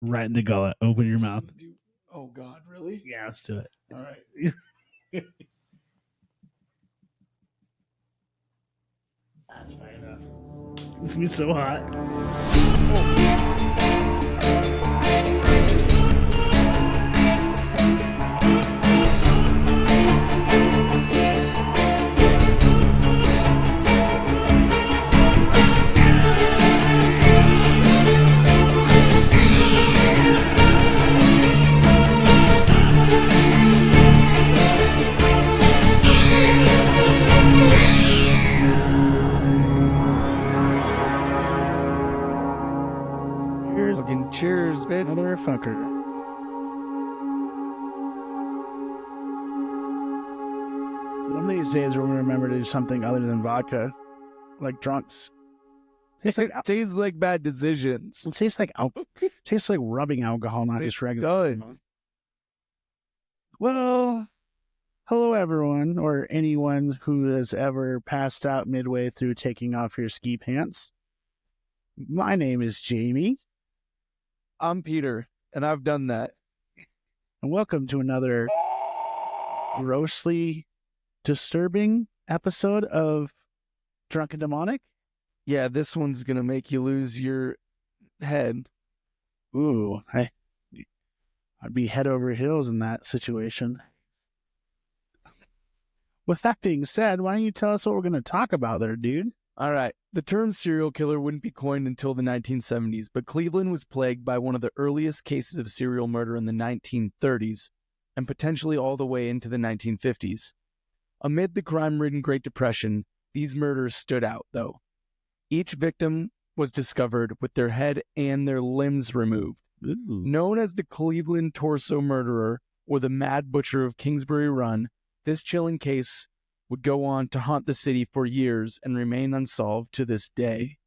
Right in the gullet. Open your mouth. Oh God, really? Yeah, let's do it. All right. That's fine enough. It's gonna be so hot. Here's Fucking cheers, bitch. motherfucker. One of these days we're gonna remember to do something other than vodka, like drunks. Tastes like bad decisions. It tastes like tastes like rubbing alcohol, not just regular. Does. Well, hello everyone, or anyone who has ever passed out midway through taking off your ski pants. My name is Jamie, I'm Peter, and I've done that. and welcome to another grossly disturbing episode of Drunk and Demonic. Yeah, this one's gonna make you lose your head. Ooh, I'd be head over heels in that situation. With that being said, why don't you tell us what we're going to talk about there, dude? All right. The term serial killer wouldn't be coined until the 1970s, but Cleveland was plagued by one of the earliest cases of serial murder in the 1930s and potentially all the way into the 1950s. Amid the crime-ridden Great Depression, these murders stood out, though. Each victim was discovered with their head and their limbs removed. Ooh. Known as the Cleveland Torso Murderer or the Mad Butcher of Kingsbury Run, this chilling case would go on to haunt the city for years and remain unsolved to this day.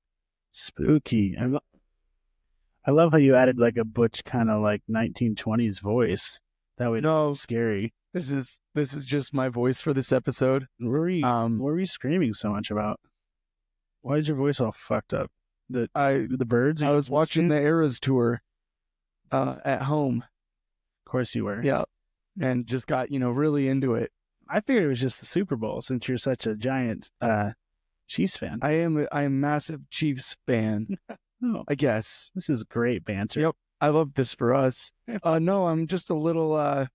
Spooky. I love how you added like a butch kind of like 1920s voice. That would No. be scary. This is just my voice for this episode. What were you screaming so much about? Why is your voice all fucked up? The birds? I was watching the Eras tour at home. Of course you were. Yeah. And just got, really into it. I figured it was just the Super Bowl since you're such a giant Chiefs fan. I am a massive Chiefs fan. Oh, I guess. this is great banter. Yep. I love this for us. No, I'm just a little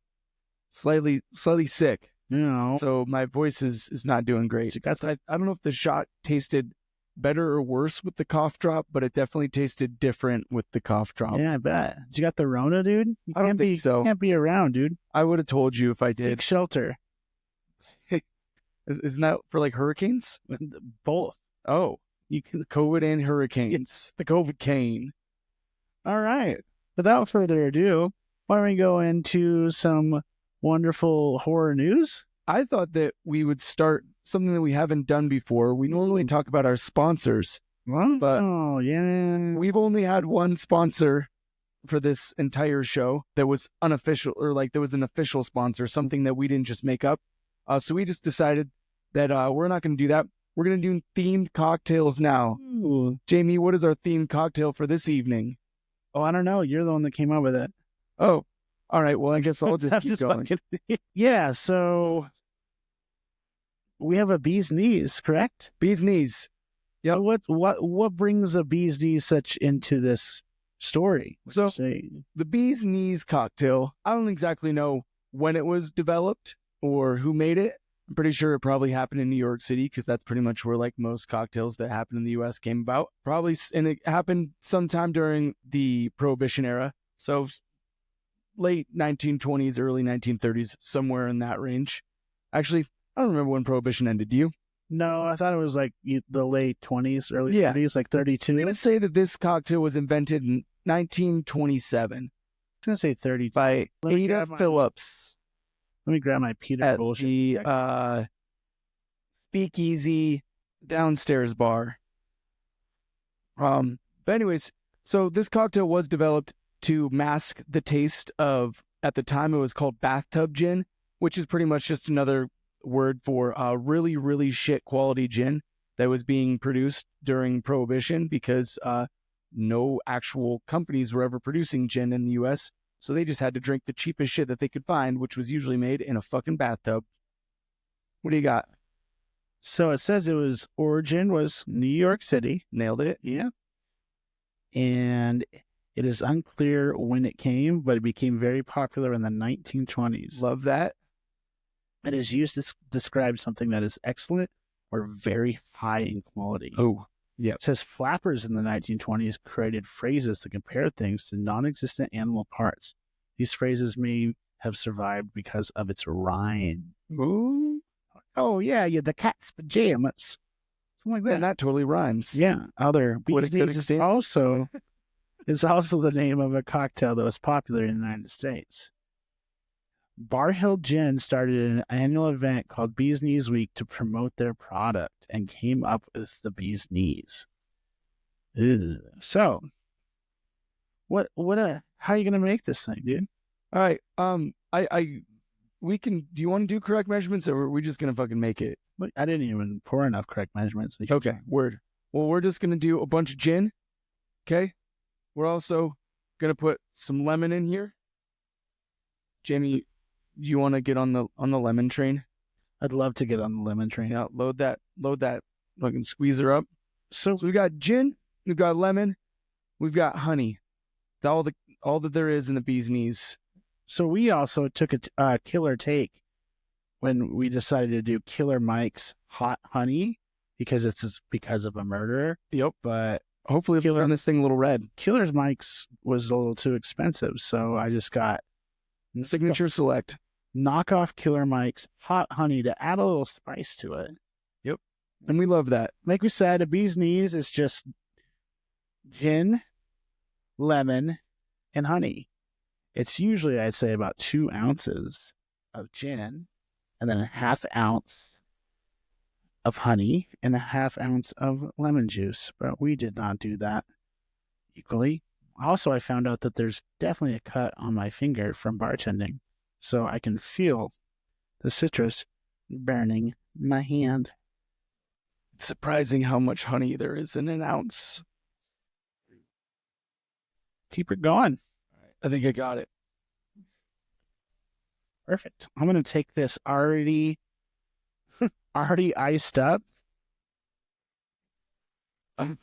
slightly sick. So my voice is not doing great. I don't know if the shot tasted better or worse with the cough drop, but it definitely tasted different with the cough drop. Yeah, I bet. Did you got the Rona, dude? I don't think so. Can't be around, dude. I would have told you if I did. Take shelter. Isn't that for like hurricanes? Both. Oh, you can COVID and hurricanes. The COVID cane. All right. Without further ado, why don't we go into some wonderful horror news? I thought that we would start something that we haven't done before. We normally talk about our sponsors, but oh yeah, we've only had one sponsor for this entire show that was unofficial, or like there was an official sponsor, something that we didn't just make up. So we just decided that we're not going to do that. We're going to do themed cocktails now. Ooh. Jamie, what is our themed cocktail for this evening? Oh, I don't know. You're the one that came up with it. Oh, all right. Well, I guess I'll just keep going. Yeah, so we have a bee's knees, correct? Bee's knees. Yeah. So what brings a bee's knees such into this story? So the bee's knees cocktail, I don't exactly know when it was developed or who made it. I'm pretty sure it probably happened in New York City because that's pretty much where like most cocktails that happen in the U.S. came about. And it happened sometime during the Prohibition era. So late 1920s, early 1930s, somewhere in that range. Actually, I don't remember when Prohibition ended. Do you? No, I thought it was like the late 20s, early 30s, like 32. I'm going to say that this cocktail was invented in 1927. I was going to say 30. By Ada Phillips. Let me grab my Peter at bullshit. The Speakeasy downstairs bar. But anyways, so this cocktail was developed to mask the taste of, at the time it was called bathtub gin, which is pretty much just another word for really, really shit quality gin that was being produced during Prohibition because no actual companies were ever producing gin in the U.S., so they just had to drink the cheapest shit that they could find, which was usually made in a fucking bathtub. What do you got? So it says origin was New York City. Nailed it. Yeah. And it is unclear when it came, but it became very popular in the 1920s. Love that. It is used to describe something that is excellent or very high in quality. Oh, yeah. It says flappers in the 1920s created phrases to compare things to non-existent animal parts. These phrases may have survived because of its rhyme. Ooh. Oh, yeah, the cat's pajamas. Something like that. And that totally rhymes. Yeah. Other bees knees is also the name of a cocktail that was popular in the United States. Bar Hill Gin started an annual event called Bees Knees Week to promote their product and came up with the bees knees. Ew. So, how are you gonna make this thing, dude? All right. Do you want to do correct measurements, or are we just gonna fucking make it? Look, I didn't even pour enough correct measurements. Okay, word. Well, we're just gonna do a bunch of gin. Okay. We're also gonna put some lemon in here. Jamie, do you want to get on the lemon train? I'd love to get on the lemon train. Yeah, load that fucking squeezer up. So we got gin, we've got lemon, we've got honey. It's all that there is in the bee's knees. So we also took a killer take when we decided to do Killer Mike's Hot Honey because it's because of a murderer. Yep. But hopefully it'll turn this thing a little red. Killer Mike's was a little too expensive, so I just got Signature Select. Knockoff Killer Mike's Hot Honey to add a little spice to it. Yep. And we love that. Like we said, a bee's knees is just gin, lemon, and honey. It's usually, I'd say, about 2 ounces of gin and then a ½ ounce of honey and a ½ ounce of lemon juice. But we did not do that equally. Also, I found out that there's definitely a cut on my finger from bartending. So I can feel the citrus burning my hand. It's surprising how much honey there is in an ounce. Keep it going. I think I got it. Perfect. I'm going to take this already iced up. And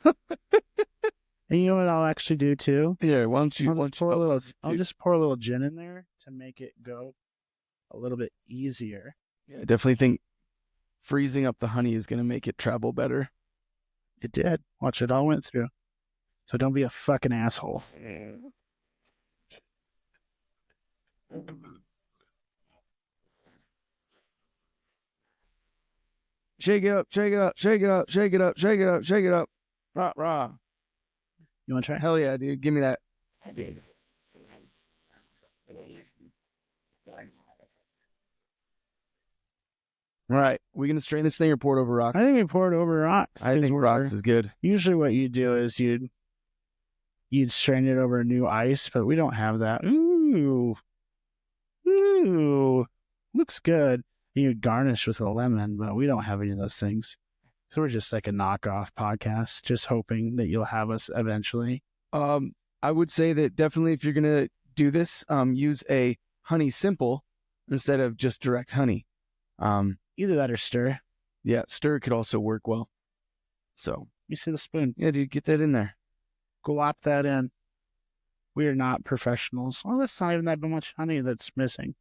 you know what I'll actually do too? Yeah, I'll just pour a little gin in there to make it go a little bit easier. Yeah, I definitely think freezing up the honey is going to make it travel better. It did. Watch, it all went through. So don't be a fucking asshole. Shake it up, shake it up, shake it up, shake it up, shake it up, shake it up. Rah, rah. You want to try? Hell yeah, dude. Give me that. All right. We going to strain this thing or pour it over rocks? I think we pour it over rocks. I think rocks is good. Usually what you do is you'd strain it over new ice, but we don't have that. Ooh. Looks good. You garnish with a lemon, but we don't have any of those things. So we're just like a knockoff podcast, just hoping that you'll have us eventually. I would say that definitely if you're going to do this, use a honey simple instead of just direct honey. Either that or stir. Yeah, stir could also work well. So you see the spoon. Yeah, dude, get that in there. Glop that in. We are not professionals. Well, that's not even that much honey that's missing.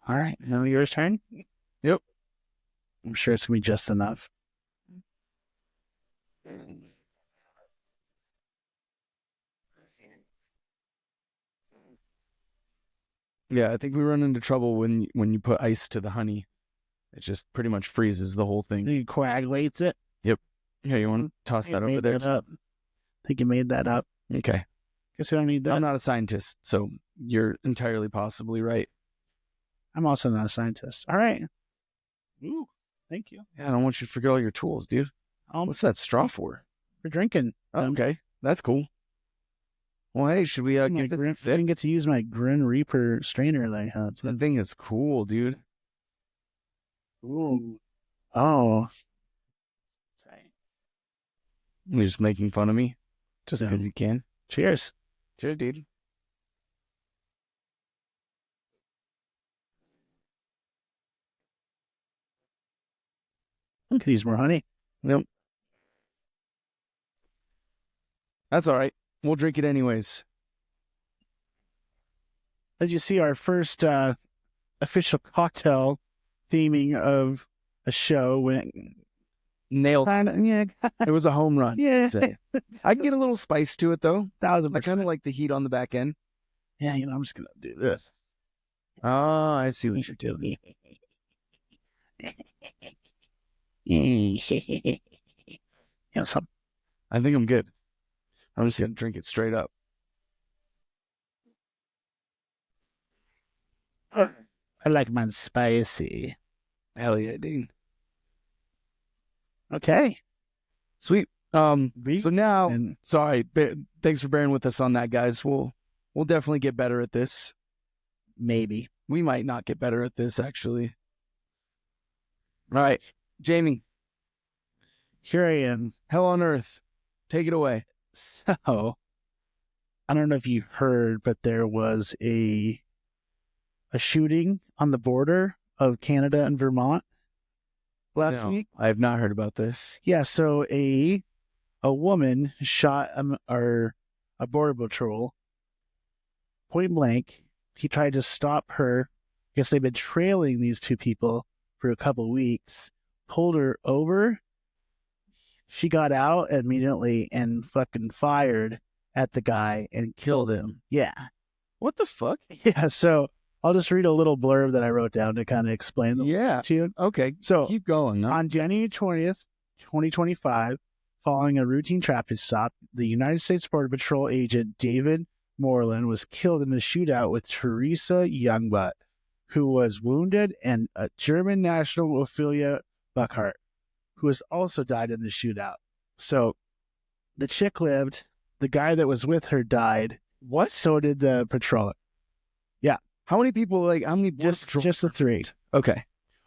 All right, now yours turn? Yep. I'm sure it's going to be just enough. Yeah, I think we run into trouble when you put ice to the honey. It just pretty much freezes the whole thing. It coagulates it? Yep. Yeah, you want to toss that over there? I think you made that up. Okay. Guess we don't need that. I'm not a scientist, so you're entirely possibly right. I'm also not a scientist. All right. Ooh, thank you. Yeah, I don't want you to forget all your tools, dude. What's that straw for? For drinking. Oh, okay. That's cool. Well, hey, should we get this? I didn't get to use my Grim Reaper strainer that I had. That thing is cool, dude. Ooh. Oh. Right. You're just making fun of me just No. because you can. Cheers. Cheers, dude. I could use more honey. Nope. That's all right. We'll drink it anyways. As you see, our first official cocktail theming of a show went Nailed. yeah, It was a home run. yeah, So, I can get a little spice to it though. 1,000%. I kind of like the heat on the back end. Yeah, I'm just gonna do this. Oh, I see what you're doing. Some. I think I'm good. I'm just gonna drink it straight up. I like mine spicy. Hell yeah, dude. Okay. Sweet. So now, And sorry. Thanks for bearing with us on that, guys. We'll definitely get better at this. maybe. We might not get better at this, actually. All right, Jamie. Here I am. Hell on Earth. Take it away. So, I don't know if you heard, but there was a shooting on the border of Canada and Vermont last week. I have not heard about this. Yeah, so a woman shot a border patrol point blank. He tried to stop her. I guess they've been trailing these two people for a couple of weeks. Pulled her over. She got out immediately and fucking fired at the guy and killed him. Yeah. What the fuck? Yeah, so I'll just read a little blurb that I wrote down to kind of explain them to you. Okay. So Keep going. Huh? on January 20th, 2025, following a routine traffic stop, the United States Border Patrol agent David Moreland was killed in a shootout with Teresa Youngbutt, who was wounded, and a German national Ophelia Buckhart, who has also died in the shootout. So the chick lived, the guy that was with her died. What? So did the patroller. Yeah. How many people, how many border Just the three. Okay.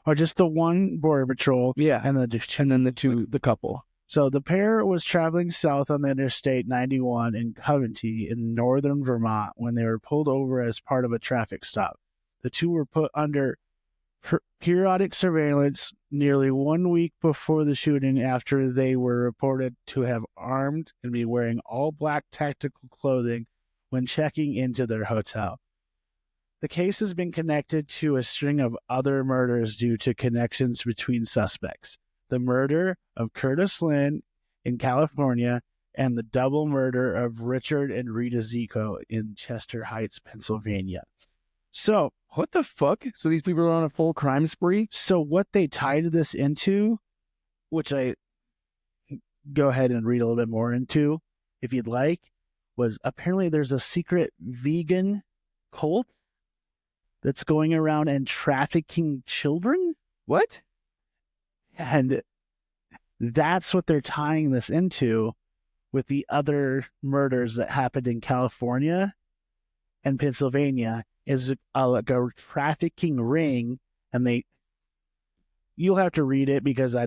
Or just the one border patrol. Yeah. And then the couple. So the pair was traveling south on the Interstate 91 in Coventry in northern Vermont when they were pulled over as part of a traffic stop. The two were put under periodic surveillance nearly 1 week before the shooting, after they were reported to have armed and be wearing all black tactical clothing when checking into their hotel. The case has been connected to a string of other murders due to connections between suspects. The murder of Curtis Lynn in California and the double murder of Richard and Rita Zico in Chester Heights, Pennsylvania. So, What the fuck? So these people are on a full crime spree? So what they tied this into, which I go ahead and read a little bit more into, if you'd like, was apparently there's a secret vegan cult that's going around and trafficking children. What? And that's what they're tying this into, with the other murders that happened in California and Pennsylvania, is like a trafficking ring. And you'll have to read it, because I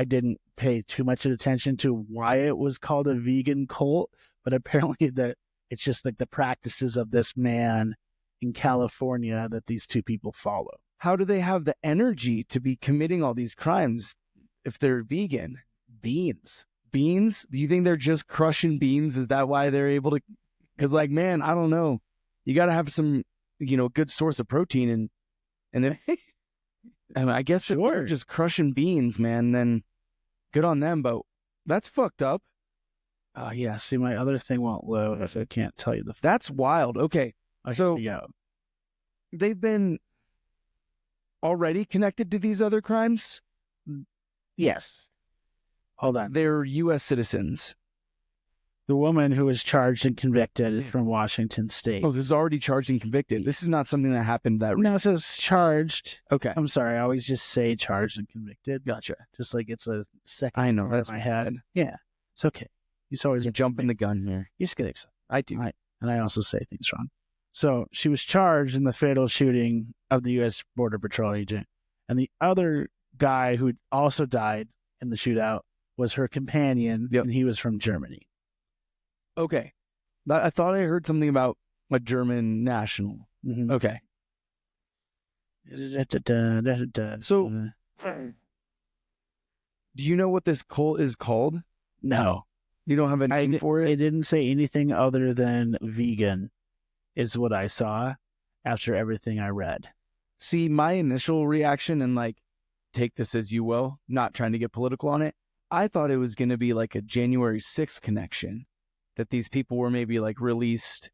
didn't pay too much attention to why it was called a vegan cult, but apparently that it's just like the practices of this man in California that these two people follow. How do they have the energy to be committing all these crimes if they're vegan? Beans. Beans? Do you think they're just crushing beans? Is that why they're able to? Because, man, I don't know. You got to have some, good source of protein. And if, I guess if they're just crushing beans, man, then good on them. But that's fucked up. Yeah. See, my other thing won't load, so I can't tell you That's wild. Okay. So they've been already connected to these other crimes? Yes. Hold on. They're U.S. citizens. The woman who was charged and convicted is from Washington State. Oh, this is already charged and convicted. This is not something that happened that... No, it says charged. Okay. I'm sorry. I always just say charged and convicted. Gotcha. Just like it's a second. I know. That's in my head. Yeah. It's okay. You always jumping the gun here. You just get excited. I do. And I also say things wrong. So she was charged in the fatal shooting of the U.S. Border Patrol agent. And the other guy who also died in the shootout was her companion, Yep. and he was from Germany. Okay. I thought I heard something about a German national. Mhm. Okay. So, do you know what this cult is called? no, You don't have a name for it it? didn't say anything other than vegan, is what I saw after everything I read. See, my initial reaction, and like, take this as you will, not trying to get political on it, I thought it was going to be like a January 6th connection, that these people were maybe like released.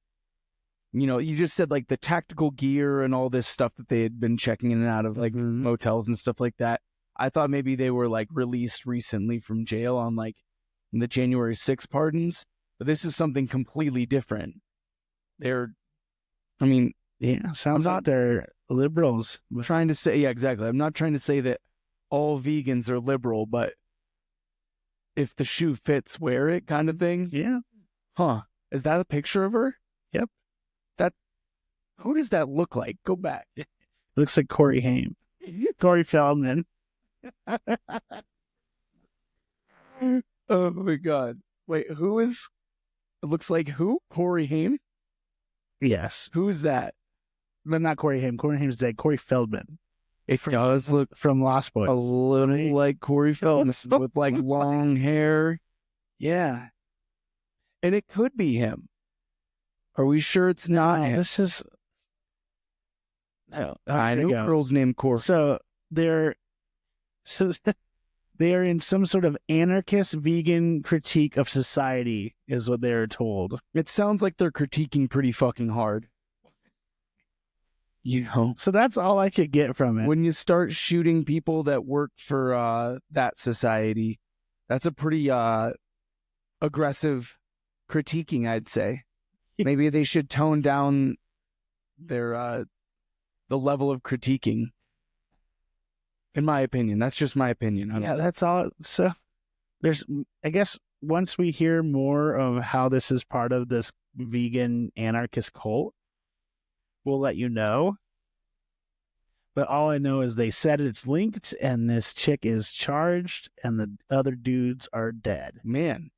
You know, you just said like the tactical gear and all this stuff that they had been checking in and out of like motels and stuff like that. I thought maybe they were like released recently from jail on like the January 6th pardons, but this is something completely different. Yeah, Sounds like they're liberals. I'm trying to say, yeah, exactly. I'm not trying to say that all vegans are liberal, but if the shoe fits, wear it kind of thing. Yeah. Huh. Is that a picture of her? Yep. Who does that look like? Go back. Looks like Corey Haim. Corey Feldman. Oh my God. Wait, who is? It looks like who? Corey Haim? Yes. Who's that? But not Corey Haim. Corey Haim's dead. Corey Feldman. It does look From Lost Boys. a little like Corey Feldman with like long hair. Yeah. And it could be him. Are we sure it's not him? This is... No. I know a girl's named Corey. So they're in some sort of anarchist vegan critique of society, is what they're told. It sounds like they're critiquing pretty fucking hard. You know? So that's all I could get from it. When you start shooting people that work for that society, that's a pretty aggressive critiquing, I'd say. Maybe they should tone down their the level of critiquing. In my opinion, that's just my opinion. Yeah, that's all. So I guess once we hear more of how this is part of this vegan anarchist cult, we'll let you know. But all I know is they said it's linked, and this chick is charged, and the other dudes are dead. Man,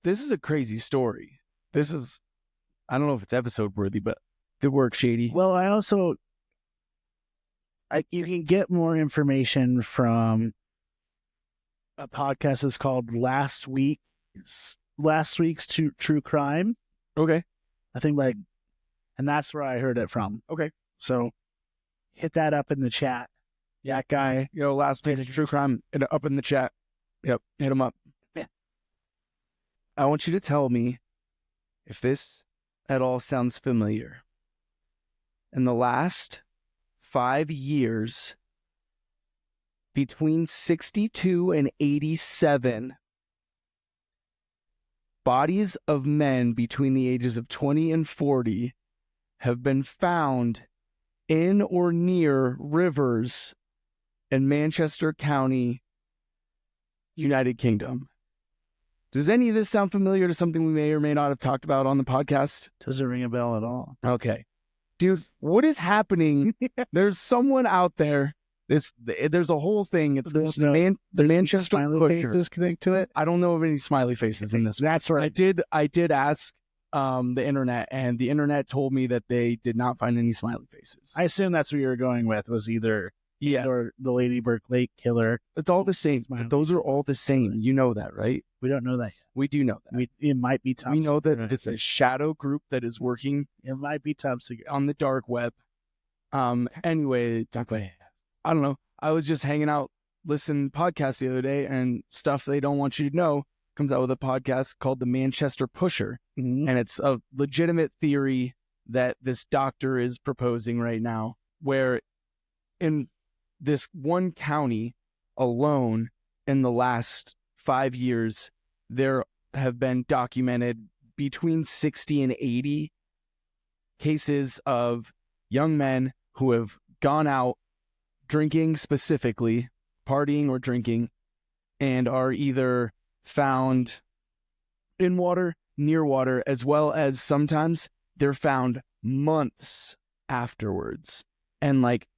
this is a crazy story. I don't know if it's episode worthy, but good work, Shady. Well, you can get more information from a podcast that's called Last Week's True Crime. Okay. I think and that's where I heard it from. Okay. So hit that up in the chat. That guy. Yo, Last Page of True Crime, up in the chat. Yep, hit him up. Yeah. I want you to tell me if this at all sounds familiar. In the last 5 years, between 62 and 87, bodies of men between the ages of 20 and 40 have been found in or near rivers in Manchester County, United Kingdom. Does any of this sound familiar to something we may or may not have talked about on the podcast? Doesn't ring a bell at all. Okay. Dude, what is happening? There's someone out there. There's a whole thing. It's the Manchester smiley Pusher. faces connect to it. I don't know of any smiley faces in this. That's right. I did ask the internet, and the internet told me that they did not find any smiley faces. I assume that's what you were going with, was either or the Lady Burke Lake killer. It's all the same. But those are all the same. You know that, right? We don't know that yet. We do know that. It might be Tom. We know that it's a shadow group that is working. It might be Tom Segura on the dark web. Anyway, I don't know. I was just hanging out, listening to podcasts the other day, and Stuff They Don't Want You to Know comes out with a podcast called The Manchester Pusher. Mm-hmm. And it's a legitimate theory that this doctor is proposing right now, where in this one county alone in the last 5 years, there have been documented between 60 and 80 cases of young men who have gone out drinking, specifically partying or drinking, and are either found in water, near water, as well as sometimes they're found months afterwards. And like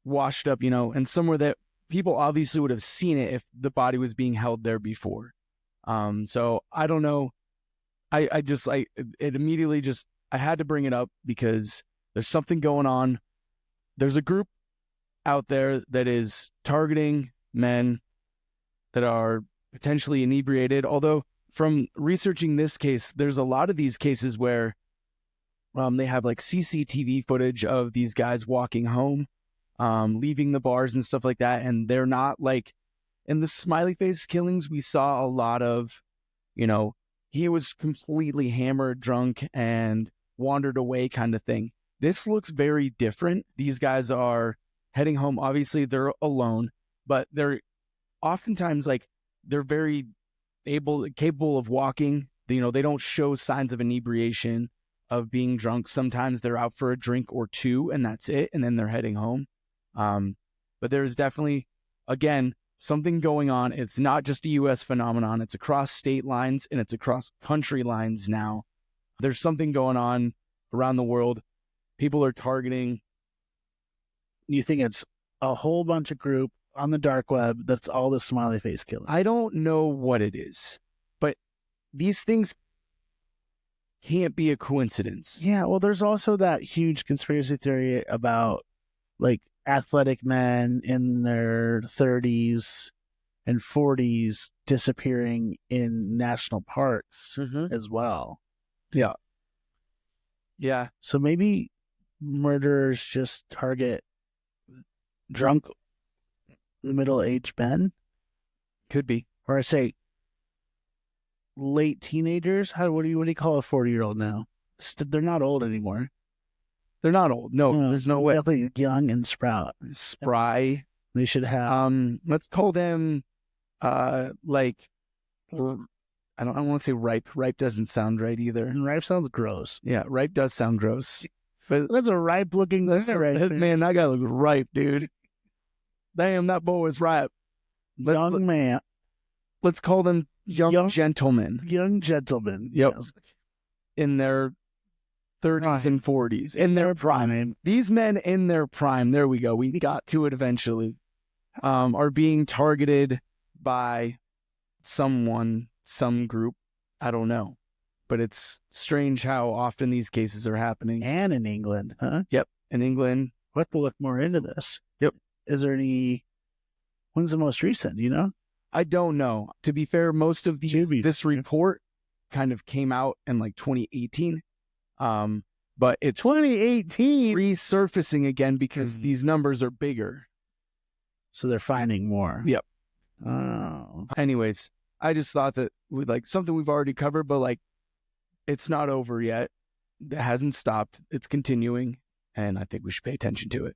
washed up, and somewhere that people obviously would have seen it if the body was being held there before. So I don't know. It immediately just, I had to bring it up because there's something going on. There's a group out there that is targeting men that are potentially inebriated. Although from researching this case, there's a lot of these cases where they have like CCTV footage of these guys walking home, leaving the bars and stuff like that. And they're not like, in the smiley face killings, we saw a lot of, he was completely hammered, drunk, and wandered away kind of thing. This looks very different. These guys are heading home. Obviously, they're alone, but they're oftentimes like, they're very capable of walking. They don't show signs of inebriation, of being drunk. Sometimes they're out for a drink or two, and that's it, and then they're heading home. But there's definitely, again, something going on. It's not just a U.S. phenomenon. It's across state lines, and it's across country lines now. There's something going on around the world. People are targeting. You think it's a whole bunch of group on the dark web that's all the smiley face killing? I don't know what it is, but these things can't be a coincidence. Yeah, well, there's also that huge conspiracy theory about like athletic men in their 30s and 40s disappearing in national parks as well. Yeah. Yeah. So maybe murderers just target drunk middle-aged men? Could be. Or I say late teenagers? What do you call a 40-year-old now? They're not old anymore. They're not old. No, there's no way. Definitely young and spry. They should have. Let's call them, like, I don't want to say ripe. Ripe doesn't sound right either. And ripe sounds gross. Yeah, ripe does sound gross. But that's a ripe looking right there. Man, that guy looks ripe, dude. Damn, that boy is ripe. Young man. Let's call them young gentlemen. Young gentlemen. Yep. In their 30s and 40s. In their prime. These men in their prime, there we go. We got to it eventually. Are being targeted by someone, some group. I don't know. But it's strange how often these cases are happening. And in England, huh? Yep. In England. We'll have to look more into this. Yep. Is there any... When's the most recent, do you know? I don't know. To be fair, most of this report kind of came out in like 2018. But it's 2018 resurfacing again because these numbers are bigger. So they're finding more. Yep. Oh. Anyways, I just thought that something we've already covered, but like it's not over yet. It hasn't stopped. It's continuing, and I think we should pay attention to it.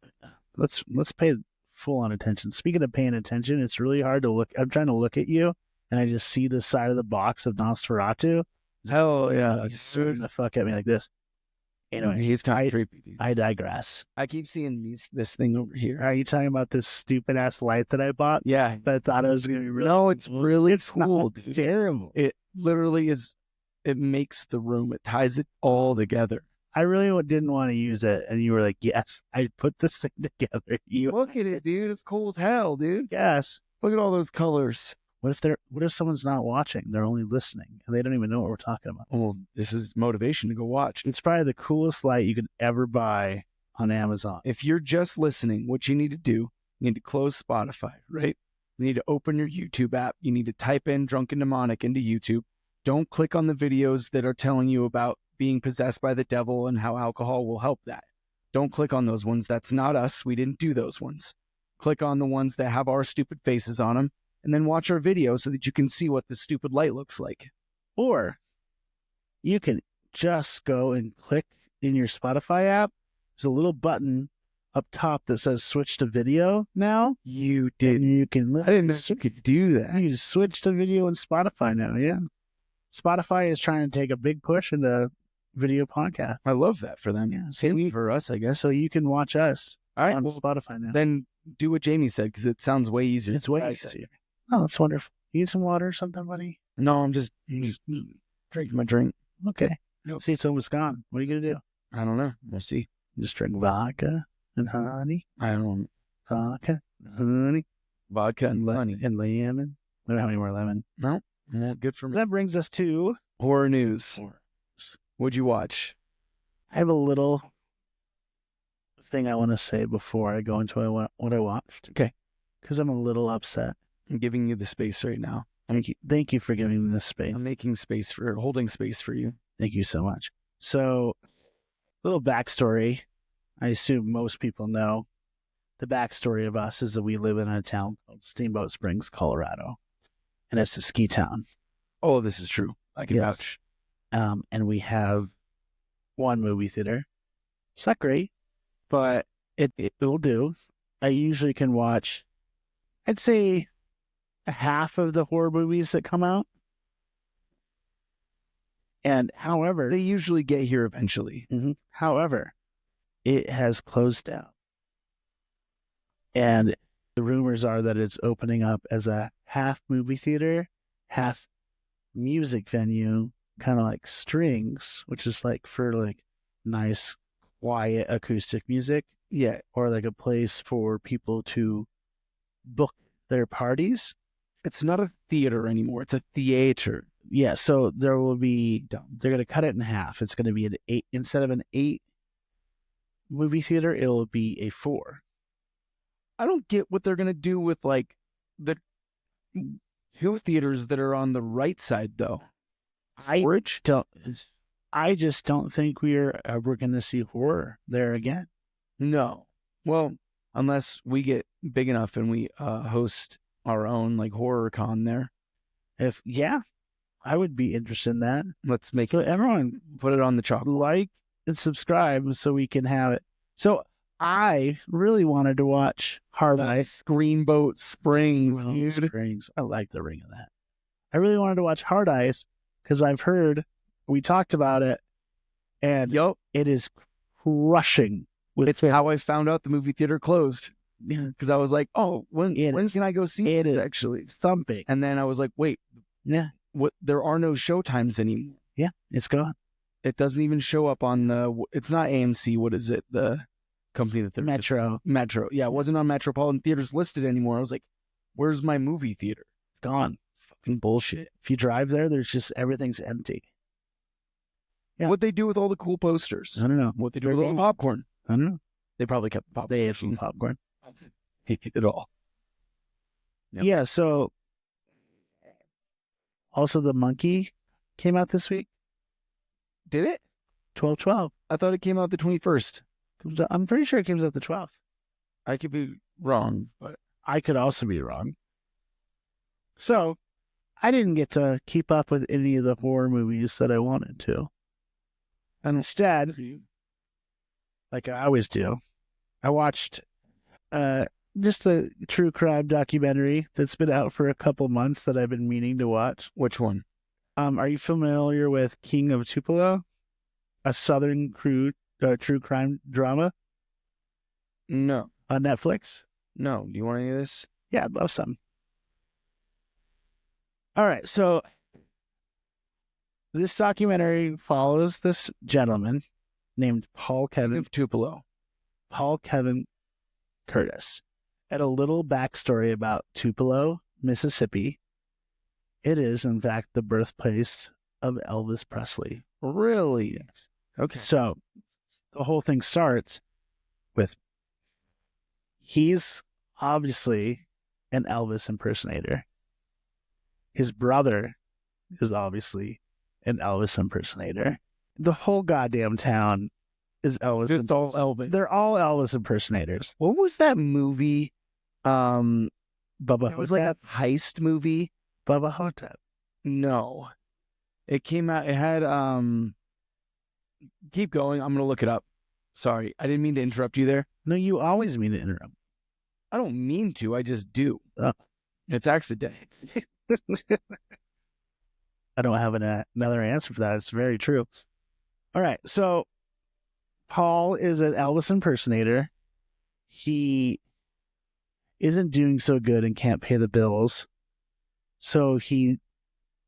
Let's pay full on attention. Speaking of paying attention, it's really hard to look. I'm trying to look at you, and I just see the side of the box of Nosferatu. Hell yeah. He's staring the fuck at me like this. Anyway, he's kind of creepy. I digress. I keep seeing this thing over here. Are you talking about this stupid ass light that I bought? Yeah. That I thought it was going to be really... No, it's really cool. It's terrible. It literally is. It makes the room. It ties it all together. I really didn't want to use it, and you were like, yes, I put this thing together. Look at it, dude. It's cool as hell, dude. Yes. Look at all those colors. What if someone's not watching? They're only listening, and they don't even know what we're talking about. Well, this is motivation to go watch. It's probably the coolest light you could ever buy on Amazon. If you're just listening, what you need to do, you need to close Spotify, right? You need to open your YouTube app. You need to type in Drunken Demonic into YouTube. Don't click on the videos that are telling you about being possessed by the devil and how alcohol will help that. Don't click on those ones. That's not us. We didn't do those ones. Click on the ones that have our stupid faces on them, and then watch our video so that you can see what the stupid light looks like. Or you can just go and click in your Spotify app. There's a little button up top that says switch to video now. You did. You can. I didn't know you could do that. You just switch to video in Spotify now. Yeah. Spotify is trying to take a big push into video podcast. I love that for them. Yeah. Same for us, I guess. So you can watch us on Spotify now. Then do what Jamie said, because it sounds way easier. It's way easier. Oh, that's wonderful. You need some water or something, buddy? No, I'm just drinking my drink. Okay. Nope. See, it's almost gone. What are you going to do? I don't know. We'll see. Just drink vodka and honey? I don't vodka, honey, Vodka and honey. and lemon. I don't have any more lemon. No, well, good for me. That brings us to Horror news. What'd you watch? I have a little thing I want to say before I go into what I watched. Okay. Because I'm a little upset. I'm giving you the space right now. Thank you for giving me this space. I'm holding space for you. Thank you so much. So, little backstory. I assume most people know the backstory of us is that we live in a town called Steamboat Springs, Colorado. And it's a ski town. Oh, this is true. I can vouch. And we have one movie theater. It's not great, but it will do. I usually can watch, I'd say, half of the horror movies that come out. And however, They usually get here eventually. However, it has closed down. And the rumors are that it's opening up as a half movie theater, half music venue, kind of like Strings, which is like for like nice, quiet acoustic music. Yeah. Or like a place for people to book their parties. It's not a theater anymore. It's a theater. Yeah, so there will be, they're going to cut it in half. It's going to be an 8, instead of an 8 movie theater, it will be a 4. I don't get what they're going to do with like the 2 theaters that are on the right side though. I just don't think we're ever going to see horror there again. No. Well, unless we get big enough and we host our own like horror con there. I would be interested in that. Let's make So everyone put it on the chalkboard. Like and subscribe so we can have it. So I really wanted to watch Hard Ice. Greenboat Springs. Springs. I like the ring of that. I really wanted to watch Hard Ice because I've heard, we talked about it, and it is crushing. It's how I found out the movie theater closed. Yeah, because I was like, oh, when can I go see it? Is actually thumping. And then I was like, wait, what? There are no showtimes anymore. Yeah, it's gone. It doesn't even show up on the. It's not AMC. What is it? The company that they're Metro. Yeah, it wasn't on Metropolitan Theaters listed anymore. I was like, where's my movie theater? It's gone. Fucking bullshit. If you drive there, there's just everything's empty. Yeah. What'd they do with all the cool posters? I don't know. What they do with all the popcorn? I don't know. They probably kept the popcorn. They had some popcorn. Hate it all. Yep. Yeah, so also The Monkey came out this week. Did it? 12/12. I thought it came out the 21st. I'm pretty sure it came out the 12th. I could be wrong, but I could also be wrong. So I didn't get to keep up with any of the horror movies that I wanted to. And instead, like I always do, I watched just a true crime documentary that's been out for a couple months that I've been meaning to watch. Which one? Are you familiar with King of Tupelo? A Southern true crime drama? No. On Netflix? No. Do you want any of this? Yeah, I'd love some. All right, so this documentary follows this gentleman named Paul Kevin of Tupelo. Paul Kevin Curtis. And a little backstory about Tupelo, Mississippi. It is, in fact, the birthplace of Elvis Presley. Really? Yes. Okay. So the whole thing starts with he's obviously an Elvis impersonator. His brother is obviously an Elvis impersonator. The whole goddamn town is Elvis. Just all Elvis. They're all Elvis impersonators. What was that movie? Bubba Hotep. It was like a heist movie. Bubba Hotep. No. It came out, it had, keep going. I'm going to look it up. Sorry. I didn't mean to interrupt you there. No, you always mean to interrupt. I don't mean to. I just do. Oh. It's accidental. I don't have another answer for that. It's very true. All right. So Paul is an Elvis impersonator. He isn't doing so good and can't pay the bills. So he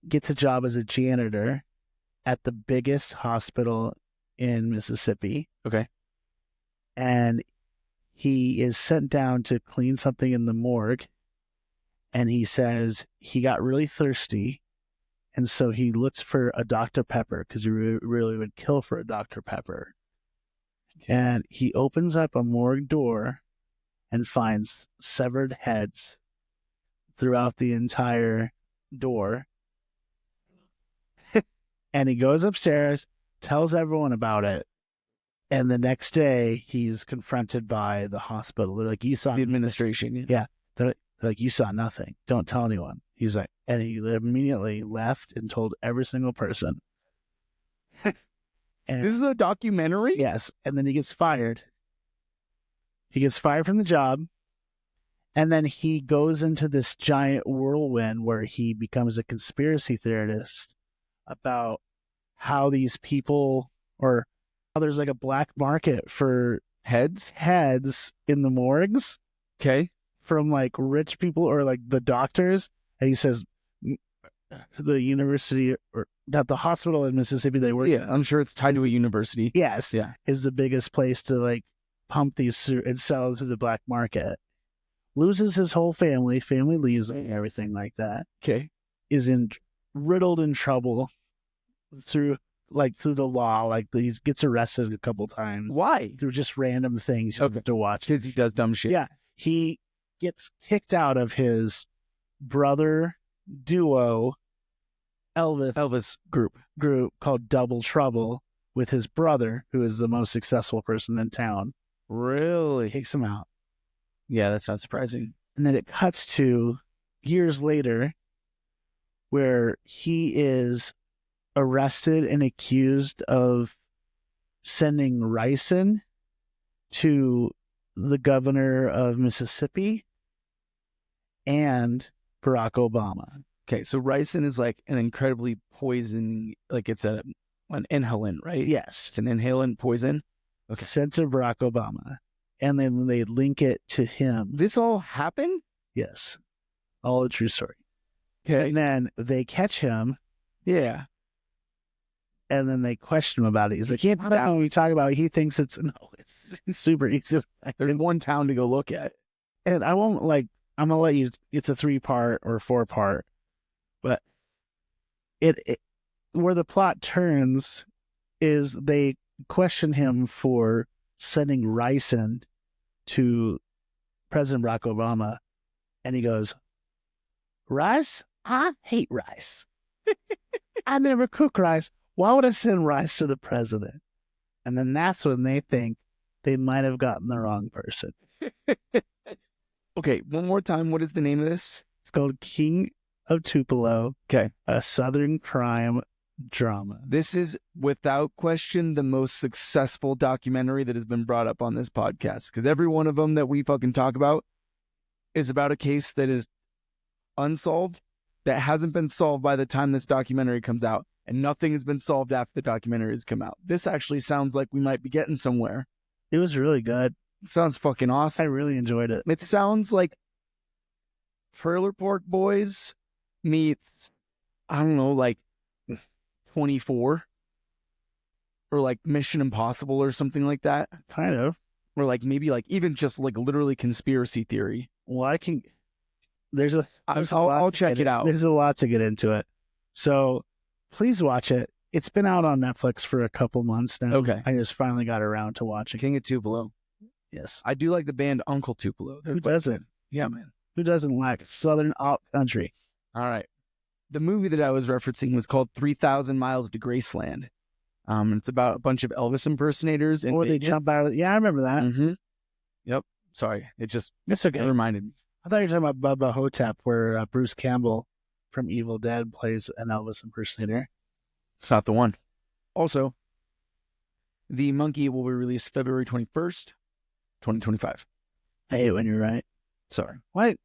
gets a job as a janitor at the biggest hospital in Mississippi. Okay. And he is sent down to clean something in the morgue, and he says he got really thirsty, and so he looks for a Dr. Pepper because he really would kill for a Dr. Pepper. And he opens up a morgue door and finds severed heads throughout the entire door. And he goes upstairs, tells everyone about it. And the next day, he's confronted by the hospital. They're like, you saw The administration. Yeah. They're like, you saw nothing. Don't tell anyone. He's like, and he immediately left and told every single person. And, This is a documentary? yes. And then he gets fired. He gets fired from the job. And then he goes into this giant whirlwind where he becomes a conspiracy theorist about how these people, or how there's like a black market for Heads? in the morgues Okay. from like rich people or like the doctors. And he says the university, or not, the hospital in Mississippi they work Yeah, I'm sure it's tied to a university. yes, Yeah. is the biggest place to like pump these and sell to the black market. Loses his whole family leaves him, and everything like that. Okay. Is riddled in trouble through the law. Like he gets arrested a couple times. Why? Through just random things you have to watch. Because he does dumb shit. Yeah. He gets kicked out of his brother duo Elvis group. called Double Trouble with his brother, who is the most successful person in town. Really? Kicks him out. Yeah, that's not surprising. And then it cuts to years later where he is arrested and accused of sending ricin to the governor of Mississippi and Barack Obama. Okay, so ricin is like an incredibly poison, like it's an inhalant, right? Yes. It's an inhalant poison. Okay. Sent to Barack Obama. And then they link it to him. This all happened? Yes. All a true story. Okay. And then they catch him, Yeah. and then they question him about it. He's like, yeah, I don't know what we talk about. He thinks it's super easy. There's one town to go look at. And I'm going to let you, it's a 3-part or 4-part, but it where the plot turns is they question him for sending ricin to President Barack Obama, and he goes, rice? I hate rice. I never cook rice. Why would I send rice to the president? And then that's when they think they might have gotten the wrong person. Okay, one more time. What is the name of this? It's called King of Tupelo. Okay. A Southern crime drama. This is, without question, the most successful documentary that has been brought up on this podcast. Because every one of them that we fucking talk about is about a case that is unsolved, that hasn't been solved by the time this documentary comes out. And nothing has been solved after the documentary has come out. This actually sounds like we might be getting somewhere. It was really good. It sounds fucking awesome. I really enjoyed it. It sounds like Trailer Park Boys meets, I don't know, like 24 or like Mission Impossible or something like that. Kind of. Or like maybe like even just like literally conspiracy theory. Well, I'll check it out. There's a lot to get into it. So please watch it. It's been out on Netflix for a couple months now. Okay. I just finally got around to watching. King of Tupelo. Yes. I do like the band Uncle Tupelo. Who doesn't? Yeah, man. Who doesn't like Southern alt country? All right. The movie that I was referencing was called 3,000 Miles to Graceland. It's about a bunch of Elvis impersonators. Or they jump out of yeah, I remember that. Mm-hmm. Yep. Sorry. It's okay. It reminded me. I thought you were talking about Bubba Hotep, where Bruce Campbell from Evil Dead plays an Elvis impersonator. It's not the one. Also, The Monkey will be released February 21st, 2025. I hate when you're right. Sorry. What?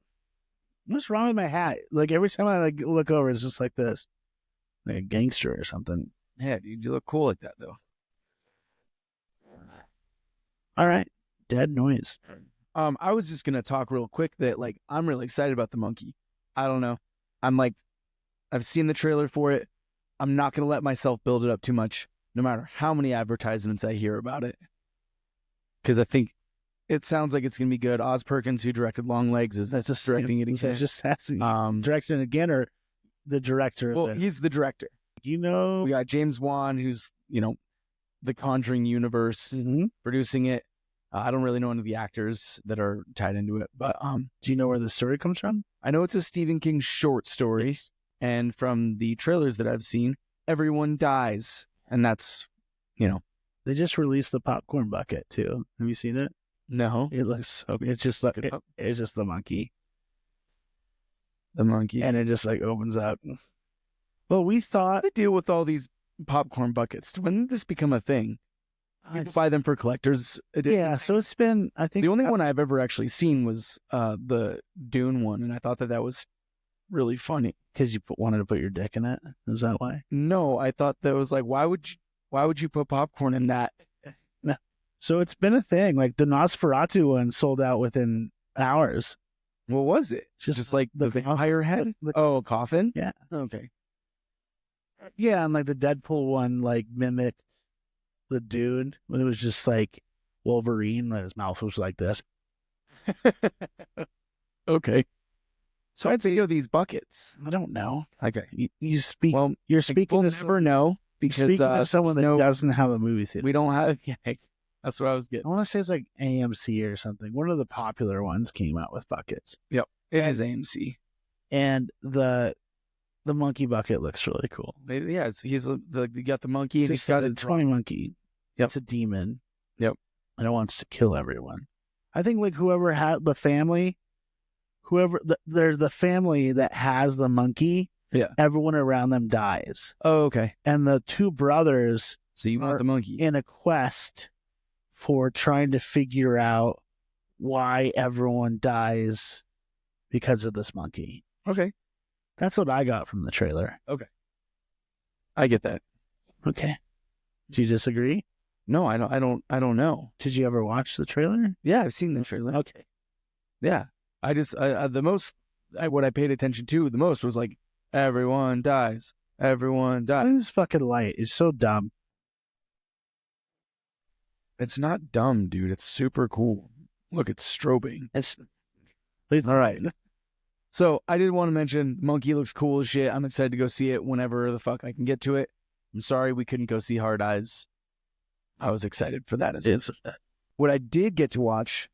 What's wrong with my hat? Like every time I look over, it's just like this, like a gangster or something. Yeah, dude, you look cool like that though. All right, dead noise. I was just gonna talk real quick that like I'm really excited about The Monkey. I don't know. I've seen the trailer for it. I'm not gonna let myself build it up too much, no matter how many advertisements I hear about it, because I think It sounds like it's gonna be good. Oz Perkins, who directed Long Legs, is That's just directing it again. Just asking. Directing it again, or the director? Well, he's the director. You know, We got James Wan, who's the Conjuring universe, producing it. I don't really know any of the actors that are tied into it, but do you know where the story comes from? I know it's a Stephen King short story, and from the trailers that I've seen, everyone dies, and that's They just released the popcorn bucket too. Have you seen it? no, It looks so. It's just like it's just the monkey, and it just like opens up. Well, we thought to deal with all these popcorn buckets. When did this become a thing? People buy them for collectors. Yeah, so it's been. I think the only one I've ever actually seen was the Dune one, and I thought that was really funny because you wanted to put your dick in it. Is that why? No, I thought that was like, why would you put popcorn in that? No. So it's been a thing. Like the Nosferatu one sold out within hours. What was it? Just like the vampire head? Oh, a coffin? Yeah. Okay. Yeah, and like the Deadpool one like mimicked the dude when it was just like Wolverine, and his mouth was like this. Okay. So I'd say these buckets. I don't know. Okay. You speak. Well, you're speaking. We'll never know because someone that doesn't have a movie theater. We don't have. Yeah, that's what I was getting. I want to say it's like AMC or something. One of the popular ones came out with buckets. Yep, it is AMC, and the monkey bucket looks really cool. Yeah, you got the monkey, and he's got a toy monkey. Yep, it's a demon. Yep, and it wants to kill everyone. I think like whoever had the family, they're the family that has the monkey. Yeah, everyone around them dies. Oh, okay. And the two brothers. So you want the monkey in a quest for trying to figure out why everyone dies because of this monkey. Okay. That's what I got from the trailer. Okay. I get that. Okay. Do you disagree? No, I don't know. Did you ever watch the trailer? Yeah, I've seen the trailer. Okay. Yeah. What I paid attention to the most was like, everyone dies. Everyone dies. This fucking light is so dumb. It's not dumb, dude. It's super cool. Look, it's strobing. All right. So I did want to mention Monkey looks cool as shit. I'm excited to go see it whenever the fuck I can get to it. I'm sorry we couldn't go see Hard Eyes. I was excited for that as well. What I did get to watch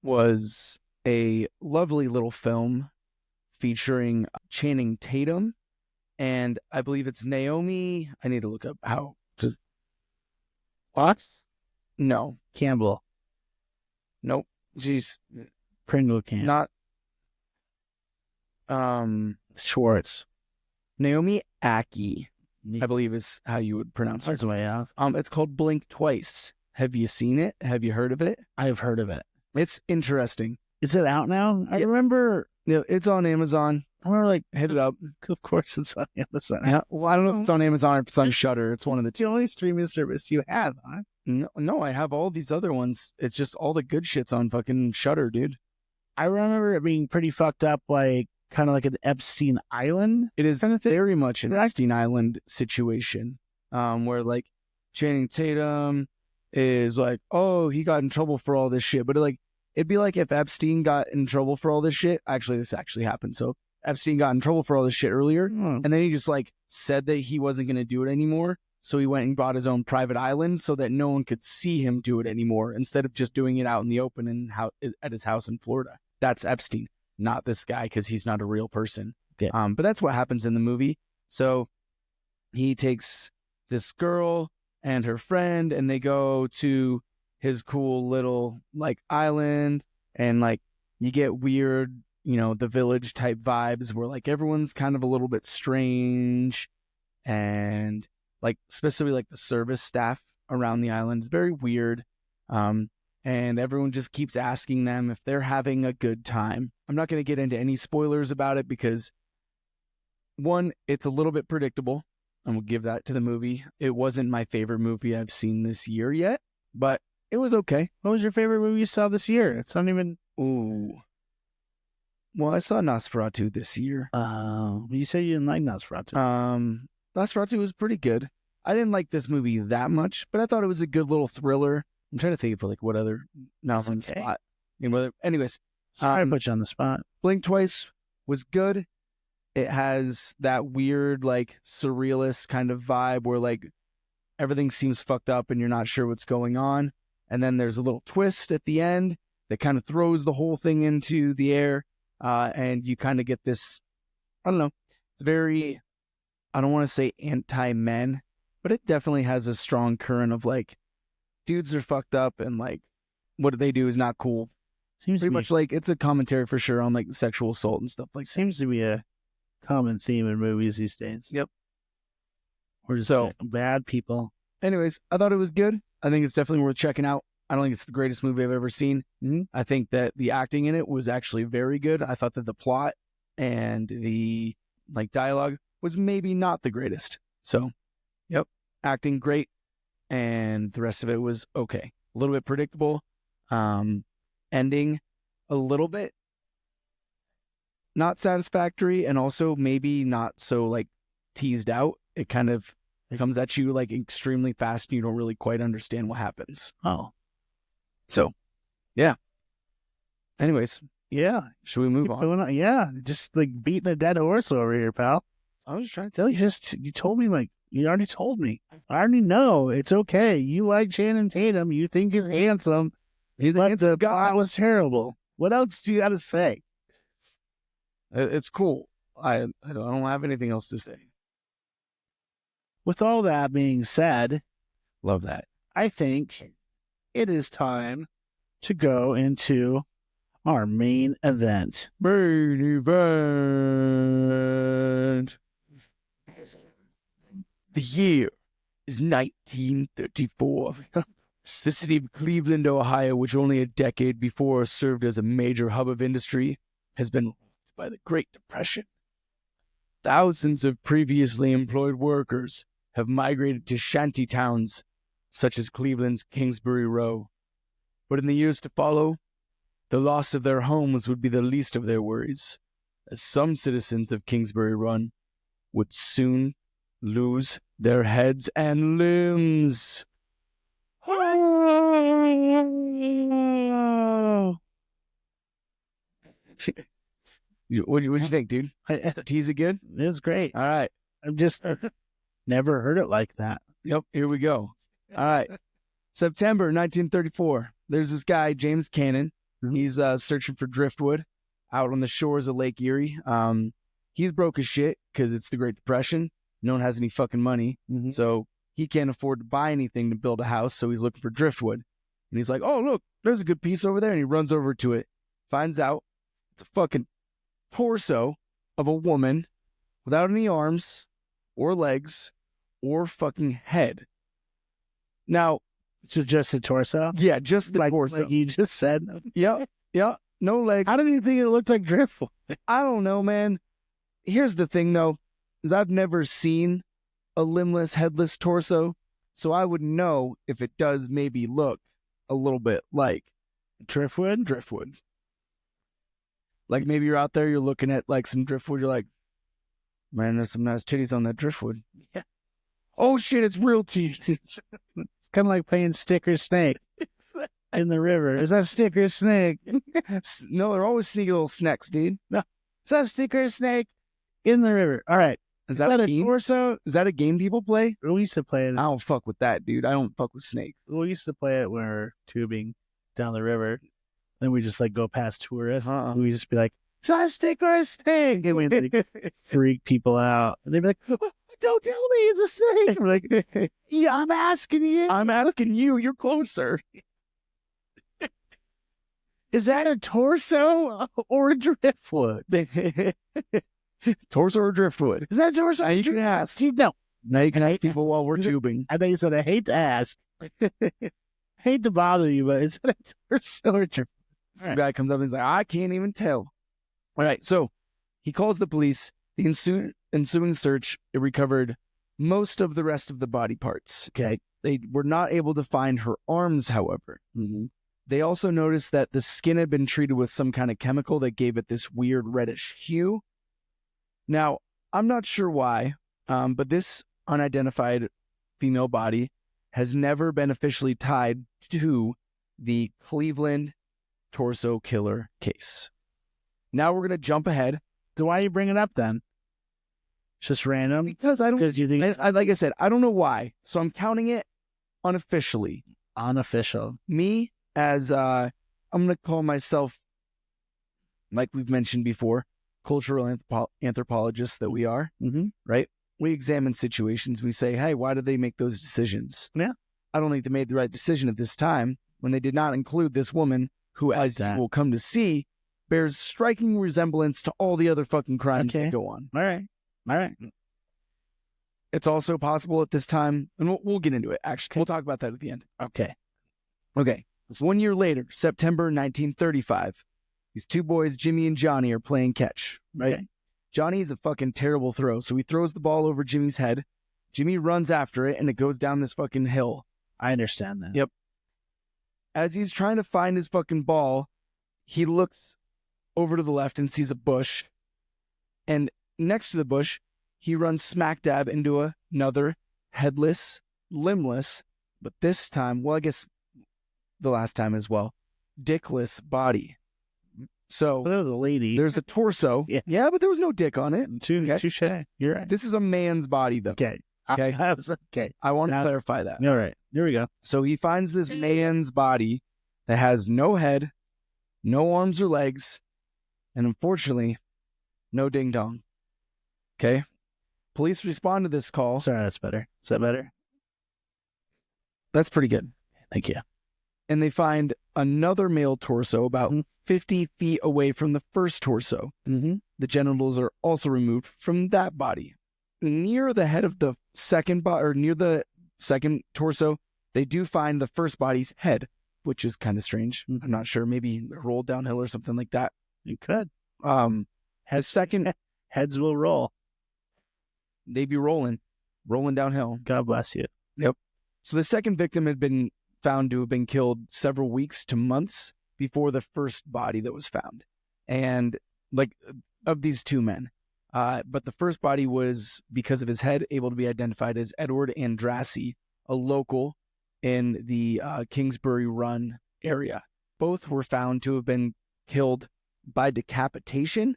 was a lovely little film featuring Channing Tatum, and I believe it's Naomi. I need to look up how. Just Watts? No. Campbell. Nope. She's Pringle Camp. Not. Schwartz. Naomi Aki, I believe is how you would pronounce That's it. way off. It's called Blink Twice. Have you seen it? Have you heard of it? I've heard of it. It's interesting. Is it out now? I remember. Yeah, it's on Amazon. I remember, like, hit it up. Of course, it's on Amazon. Yeah. Well, I don't know if it's on Amazon or if it's on Shudder. It's one of the two. The only streaming service you have, huh? No, I have all these other ones. It's just all the good shit's on fucking Shudder, dude. I remember it being pretty fucked up, like kind of like an Epstein Island. It is kind of very much an Epstein Island situation, where like Channing Tatum is like, oh, he got in trouble for all this shit, but it'd be like if Epstein got in trouble for all this shit. Actually, this actually happened. So Epstein got in trouble for all this shit earlier, and then he just like said that he wasn't going to do it anymore. So he went and bought his own private island so that no one could see him do it anymore, instead of just doing it out in the open at his house in Florida. That's Epstein, not this guy, because he's not a real person. Okay. But that's what happens in the movie. So he takes this girl and her friend, and they go to his cool little like island, and like you get weird, the village type vibes where like everyone's kind of a little bit strange, and like specifically like the service staff around the island is very weird. And everyone just keeps asking them if they're having a good time. I'm not going to get into any spoilers about it because, one, it's a little bit predictable. I'm going to give that to the movie. It wasn't my favorite movie I've seen this year yet, but it was okay. What was your favorite movie you saw this year? It's not even... Ooh. Well, I saw Nosferatu this year. You said you didn't like Nosferatu. Nosferatu was pretty good. I didn't like this movie that much, but I thought it was a good little thriller I'm trying to think of like what other. Now I'm on the Okay. spot. Anyways, Sorry to put you on the spot. Blink Twice was good. It has that weird, like, surrealist kind of vibe where, like, everything seems fucked up and you're not sure what's going on. And then there's a little twist at the end that kind of throws the whole thing into the air. And you kind of get this, I don't know, it's very, I don't want to say anti-men, but it definitely has a strong current of, like, dudes are fucked up and, like, what they do is not cool. Seems Pretty to be, much like it's a commentary for sure on, like, sexual assault and stuff like that. seems to be a common theme in movies these days. Yep. We're just So- bad people. Anyways, I thought it was good. I think it's definitely worth checking out. I don't think it's the greatest movie I've ever seen. Mhm. I think that the acting in it was actually very good. I thought that the plot and the like dialogue was maybe not the greatest. So, yep, acting great, and the rest of it was okay. A little bit predictable. Ending a little bit not satisfactory, and also maybe not so like teased out. It kind of comes at you like extremely fast and you don't really quite understand what happens. Oh, So, yeah. Anyways, yeah. should we move Keep on? going on. Yeah, just like beating a dead horse over here, pal. I was trying to Tell you, you told me, like, you already told me. I already know. It's okay. You like Channing Tatum. You think he's handsome. he's a But handsome the guy. plot was terrible. What else do you got to say? It's cool. I don't have anything else to say. With all that being said, Love that. I think it is time to go into our main event. Main event. The year is 1934. The city of Cleveland, Ohio, which only a decade before served as a major hub of industry, has been rocked by the Great Depression. Thousands of previously employed workers have migrated to shanty towns such as Cleveland's Kingsbury Row. But in the years to follow, the loss of their homes would be the least of their worries, as some citizens of Kingsbury Run would soon lose their heads and limbs. What do you think, dude? Tease it good? It's great. All right. I've just never heard it like that. Yep, here we go. All right. September 1934. There's this guy, James Cannon. Mhm. He's searching for driftwood out on the shores of Lake Erie. He's broke as shit because it's the Great Depression. No one has any fucking money. Mhm. So he can't afford to buy anything to build a house. So he's looking for driftwood. And he's like, oh, look, there's a good piece over there. And he runs over to it, finds out it's a fucking torso of a woman without any arms or legs or fucking head. Now, So just the torso? yeah, just the torso. Like you just said. Yeah, no legs. How did you think it looked like driftwood? I don't know, man. Here's the thing, though, is I've never seen a limbless, headless torso, so I would know if it does maybe look a little bit like Driftwood? driftwood. Like maybe you're out there, you're looking at like some driftwood, you're like, man, there's some nice titties on that driftwood. Yeah. Oh shit, it's real teeth. Kind of like playing stick or snake in the river. Is that stick or snake? No, they're always sneaky little snacks, dude. Is that stick or snake in the river? All right. Is Is that that a a game? torso? Is that a game people play? We used to play it. I don't fuck with that, dude. I don't fuck with snakes. We used to play it when we were tubing down the river. Then we just like go past tourists. We just be like, is that a stick or a snake? And we like freak people out. And they'd be like, don't tell me it's a snake. I'm like, yeah, I'm asking you. I'm asking you. You're closer. Is that a torso or a driftwood? Torso or driftwood? Is that a torso? Now you can ask. No. Now you can ask people while we're tubing. I think you said, I hate to ask. Hate to bother you, but is that a torso or driftwood? Some guy comes up and he's like, I can't even tell. All right, so he calls the police. The ensuing search, it recovered most of the rest of the body parts. Okay. They were not able to find her arms, however. Mm-hmm. They also noticed that the skin had been treated with some kind of chemical that gave it this weird reddish hue. Now, I'm not sure why, but this unidentified female body has never been officially tied to the Cleveland torso killer case. Now we're going to jump ahead. So why are you bringing it up then? It's just random? Because I don't, Because you think like I said, I don't know why. So I'm counting it unofficially. unofficial. Me, as I'm going to call myself, like we've mentioned before, cultural anthropologists that we are, Mm-hmm. right? We examine situations. We say, hey, why did they make those decisions? Yeah. I don't think they made the right decision at this time when they did not include this woman who, as you will come to see, bears striking resemblance to all the other fucking crimes that go on. All right. It's also possible at this time, and we'll get into it, actually. Okay. We'll talk about that at the end. Okay. So 1 year later, September 1935, these two boys, Jimmy and Johnny, are playing catch, right? Okay. Johnny's a fucking terrible throw, so he throws the ball over Jimmy's head. Jimmy runs after it, and it goes down this fucking hill. I understand that. Yep. As he's trying to find his fucking ball, he looks over to the left and sees a bush. And next to the bush, he runs smack dab into another headless, limbless, but this time, well, I guess the last time as well, dickless body. So Well, that was a lady. there's a torso. Yeah. But there was no dick on it. Okay. Touche. You're right. This is a man's body, though. Okay. Okay. I was okay. I want to Now- clarify that. All right. There we go. So he finds this man's body that has no head, no arms or legs, and unfortunately, no ding dong. Okay. Police respond to this call. Sorry, that's better. Is that better? That's pretty good. Thank you. And they find another male torso about 50 feet away from the first torso. Mm-hmm. The genitals are also removed from that body. Near the head of the second body, or near the second torso, they do find the first body's head, which is kind of strange. I'm not sure. Maybe it rolled downhill or something like that. You could. The second, Heads will roll. they be rolling downhill. God bless you. So the second victim had been found to have been killed several weeks to months before the first body that was found. And like of these two men. But the first body was, because of his head, able to be identified as Edward Andrassy, a local in the Kingsbury Run area. Both were found to have been killed by decapitation.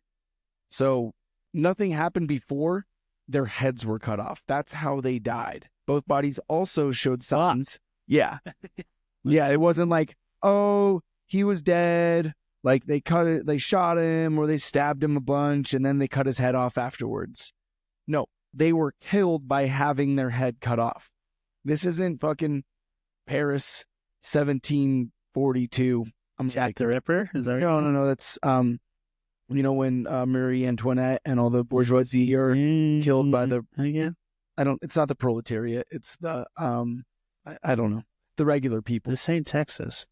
So nothing happened before their heads were cut off. That's how they died. Both bodies also showed signs. Yeah. Yeah, it wasn't like, oh, he was dead. Like they shot him or they stabbed him a bunch and then they cut his head off afterwards. No, they were killed by having their head cut off. This isn't fucking Paris 1742. Jack the Ripper? Is that No. That's when Marie Antoinette and all the bourgeoisie are killed by the Yeah. it's not the proletariat, it's the I don't know. The regular people. This ain't Texas.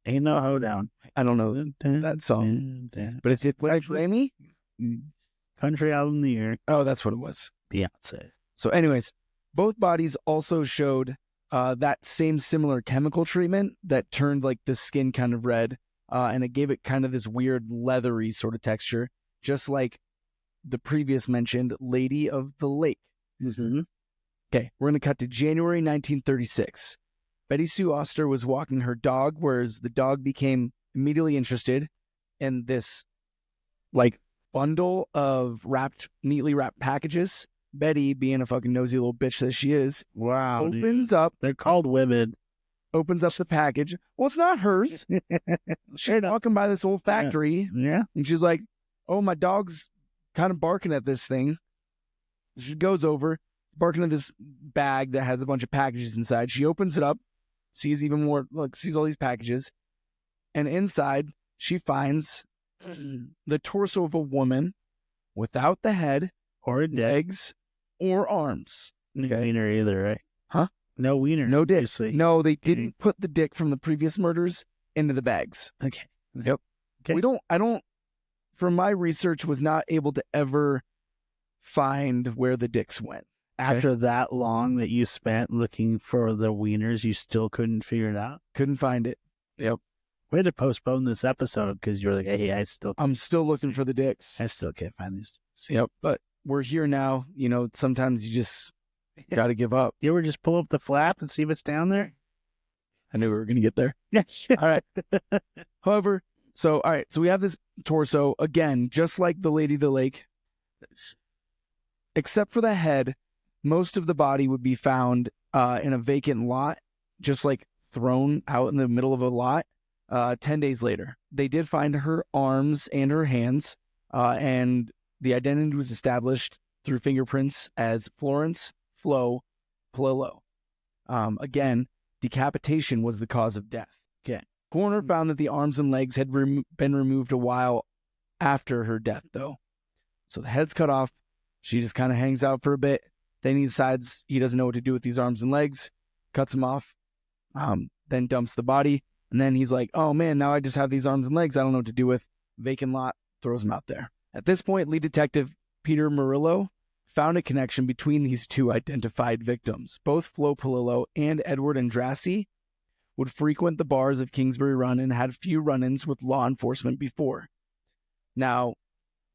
Ain't no hoedown. I don't know that song. But it's Grammy? Country album of the year. Oh, that's what it was. Beyonce. So anyways, both bodies also showed that same similar chemical treatment that turned like the skin kind of red, and it gave it kind of this weird leathery sort of texture, just like the previous mentioned Lady of the Lake. Mm-hmm. Okay, we're going to cut to January 1936. Betty Sue Oster was walking her dog, whereas the dog became immediately interested in this like bundle of neatly wrapped packages. Betty, being a fucking nosy little bitch that she is, Wow. opens up. They're called women. Opens up the package. Well, it's not hers. She's walking by this old factory, Yeah. and she's like, "Oh, my dog's kind of barking at this thing." She goes over, barking at this bag that has a bunch of packages inside. She opens it up, sees even more. Look, sees all these packages, and inside she finds the torso of a woman without the head, Or a dick. legs, or arms. No wiener either, right? Huh? No wiener. No dick. Obviously. No, they didn't put the dick from the previous murders into the bags. Okay. Yep. Okay. I don't, from my research, was not able to ever find where the dicks went. After that long that you spent looking for the wieners, you still couldn't figure it out? Couldn't find it. Yep. We had to postpone this episode because you were like, hey, I'm still looking for the dicks. I still can't find these. Yep. But we're here now. You know, sometimes you just Got to give up. You ever just pull up the flap and see if it's down there? I knew we were going to get there. Yeah. All right. However, so we have this torso again, just like the Lady of the Lake, except for the head. Most of the body would be found in a vacant lot, just like thrown out in the middle of a lot. 10 days later, they did find her arms and her hands, and the identity was established through fingerprints as Florence Flo Polillo. Again, decapitation was the cause of death. Okay. Coroner found that the arms and legs had been removed a while after her death, though. So the head's cut off. She just kind of hangs out for a bit. Then he decides he doesn't know what to do with these arms and legs, cuts them off, then dumps the body. And then he's like, oh man, now I just have these arms and legs I don't know what to do with. Vacant lot, throws them out there. At this point, lead detective Peter Murillo found a connection between these two identified victims. Both Flo Polillo and Edward Andrassy would frequent the bars of Kingsbury Run and had few run-ins with law enforcement before. Now,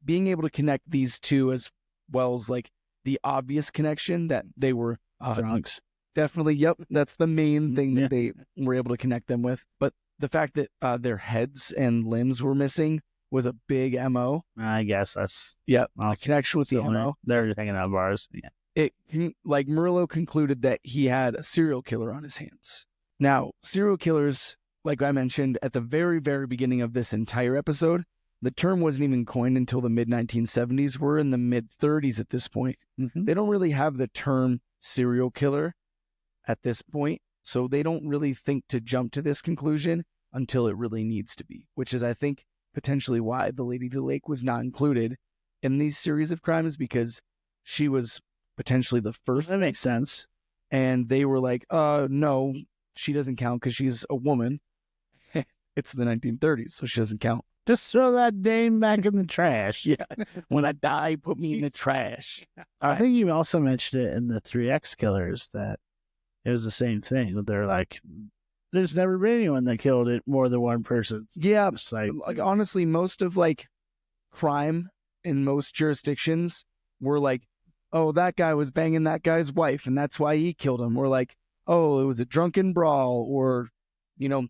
being able to connect these two as well as like the obvious connection that they were Drunks. Definitely, yep. That's the main thing that they were able to connect them with. But the fact that their heads and limbs were missing was a big MO. I guess that's a connection with the MO. They're hanging out bars. Yeah. Like Murillo concluded that he had a serial killer on his hands. Now, serial killers, like I mentioned at the very, very beginning of this entire episode, the term wasn't even coined until the mid-1970s. We're in the mid-30s at this point. Mm-hmm. They don't really have the term serial killer at this point, so they don't really think to jump to this conclusion until it really needs to be, which is, I think, potentially why the Lady of the Lake was not included in these series of crimes, because she was potentially the first. That makes sense. And they were like, no, she doesn't count because she's a woman. It's the 1930s, so she doesn't count. Just throw that name back in the trash. Yeah. When I die, put me in the trash. I think you also mentioned it in the 3X Killers that it was the same thing. They're like, there's never been anyone that killed it more than one person. Yeah. Like honestly, most of like crime in most jurisdictions were like, oh, that guy was banging that guy's wife and that's why he killed him. Or like, oh, it was a drunken brawl. Or, you know,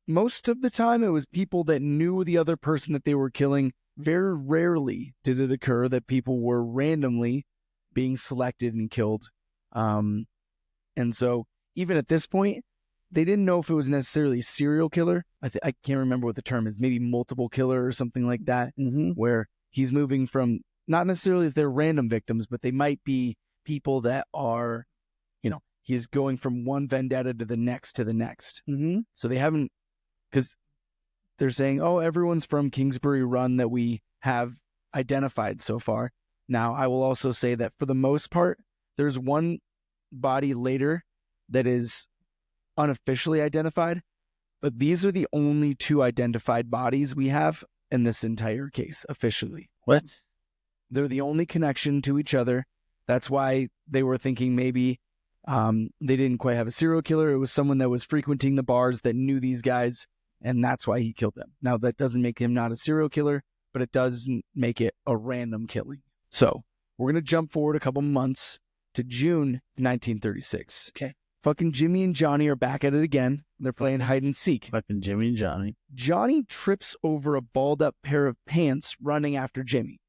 most of the time it was people that knew the other person that they were killing. Very rarely did it occur that people were randomly being selected and killed. And so even at this point, they didn't know if it was necessarily a serial killer. I can't remember what the term is, maybe multiple killer or something like that, where he's moving from, not necessarily if they're random victims, but they might be people that are, you know, he's going from one vendetta to the next to the next. So they haven't, because they're saying, oh, everyone's from Kingsbury Run that we have identified so far. Now, I will also say that for the most part, there's one body later that is unofficially identified, but these are the only two identified bodies we have in this entire case officially. What? They're the only connection to each other. That's why they were thinking maybe they didn't quite have a serial killer. It was someone that was frequenting the bars that knew these guys, and that's why he killed them. Now, that doesn't make him not a serial killer, but it does make it a random killing. So we're going to jump forward a couple months to June 1936. Okay. Fucking Jimmy and Johnny are back at it again. They're playing hide and seek. Fucking Jimmy and Johnny. Johnny trips over a balled up pair of pants running after Jimmy.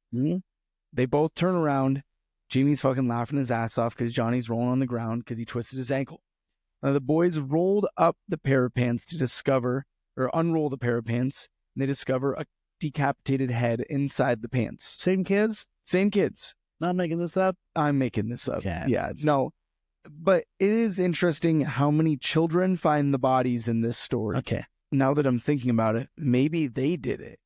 They both turn around. Jimmy's fucking laughing his ass off because Johnny's rolling on the ground because he twisted his ankle. Now the boys rolled up the pair of pants to discover, or unroll the pair of pants, and they discover a decapitated head inside the pants. Same kids? Same kids. Not making this up? I'm making this up. Okay. Yeah, no. But it is interesting how many children find the bodies in this story. Okay. Now that I'm thinking about it, maybe they did it.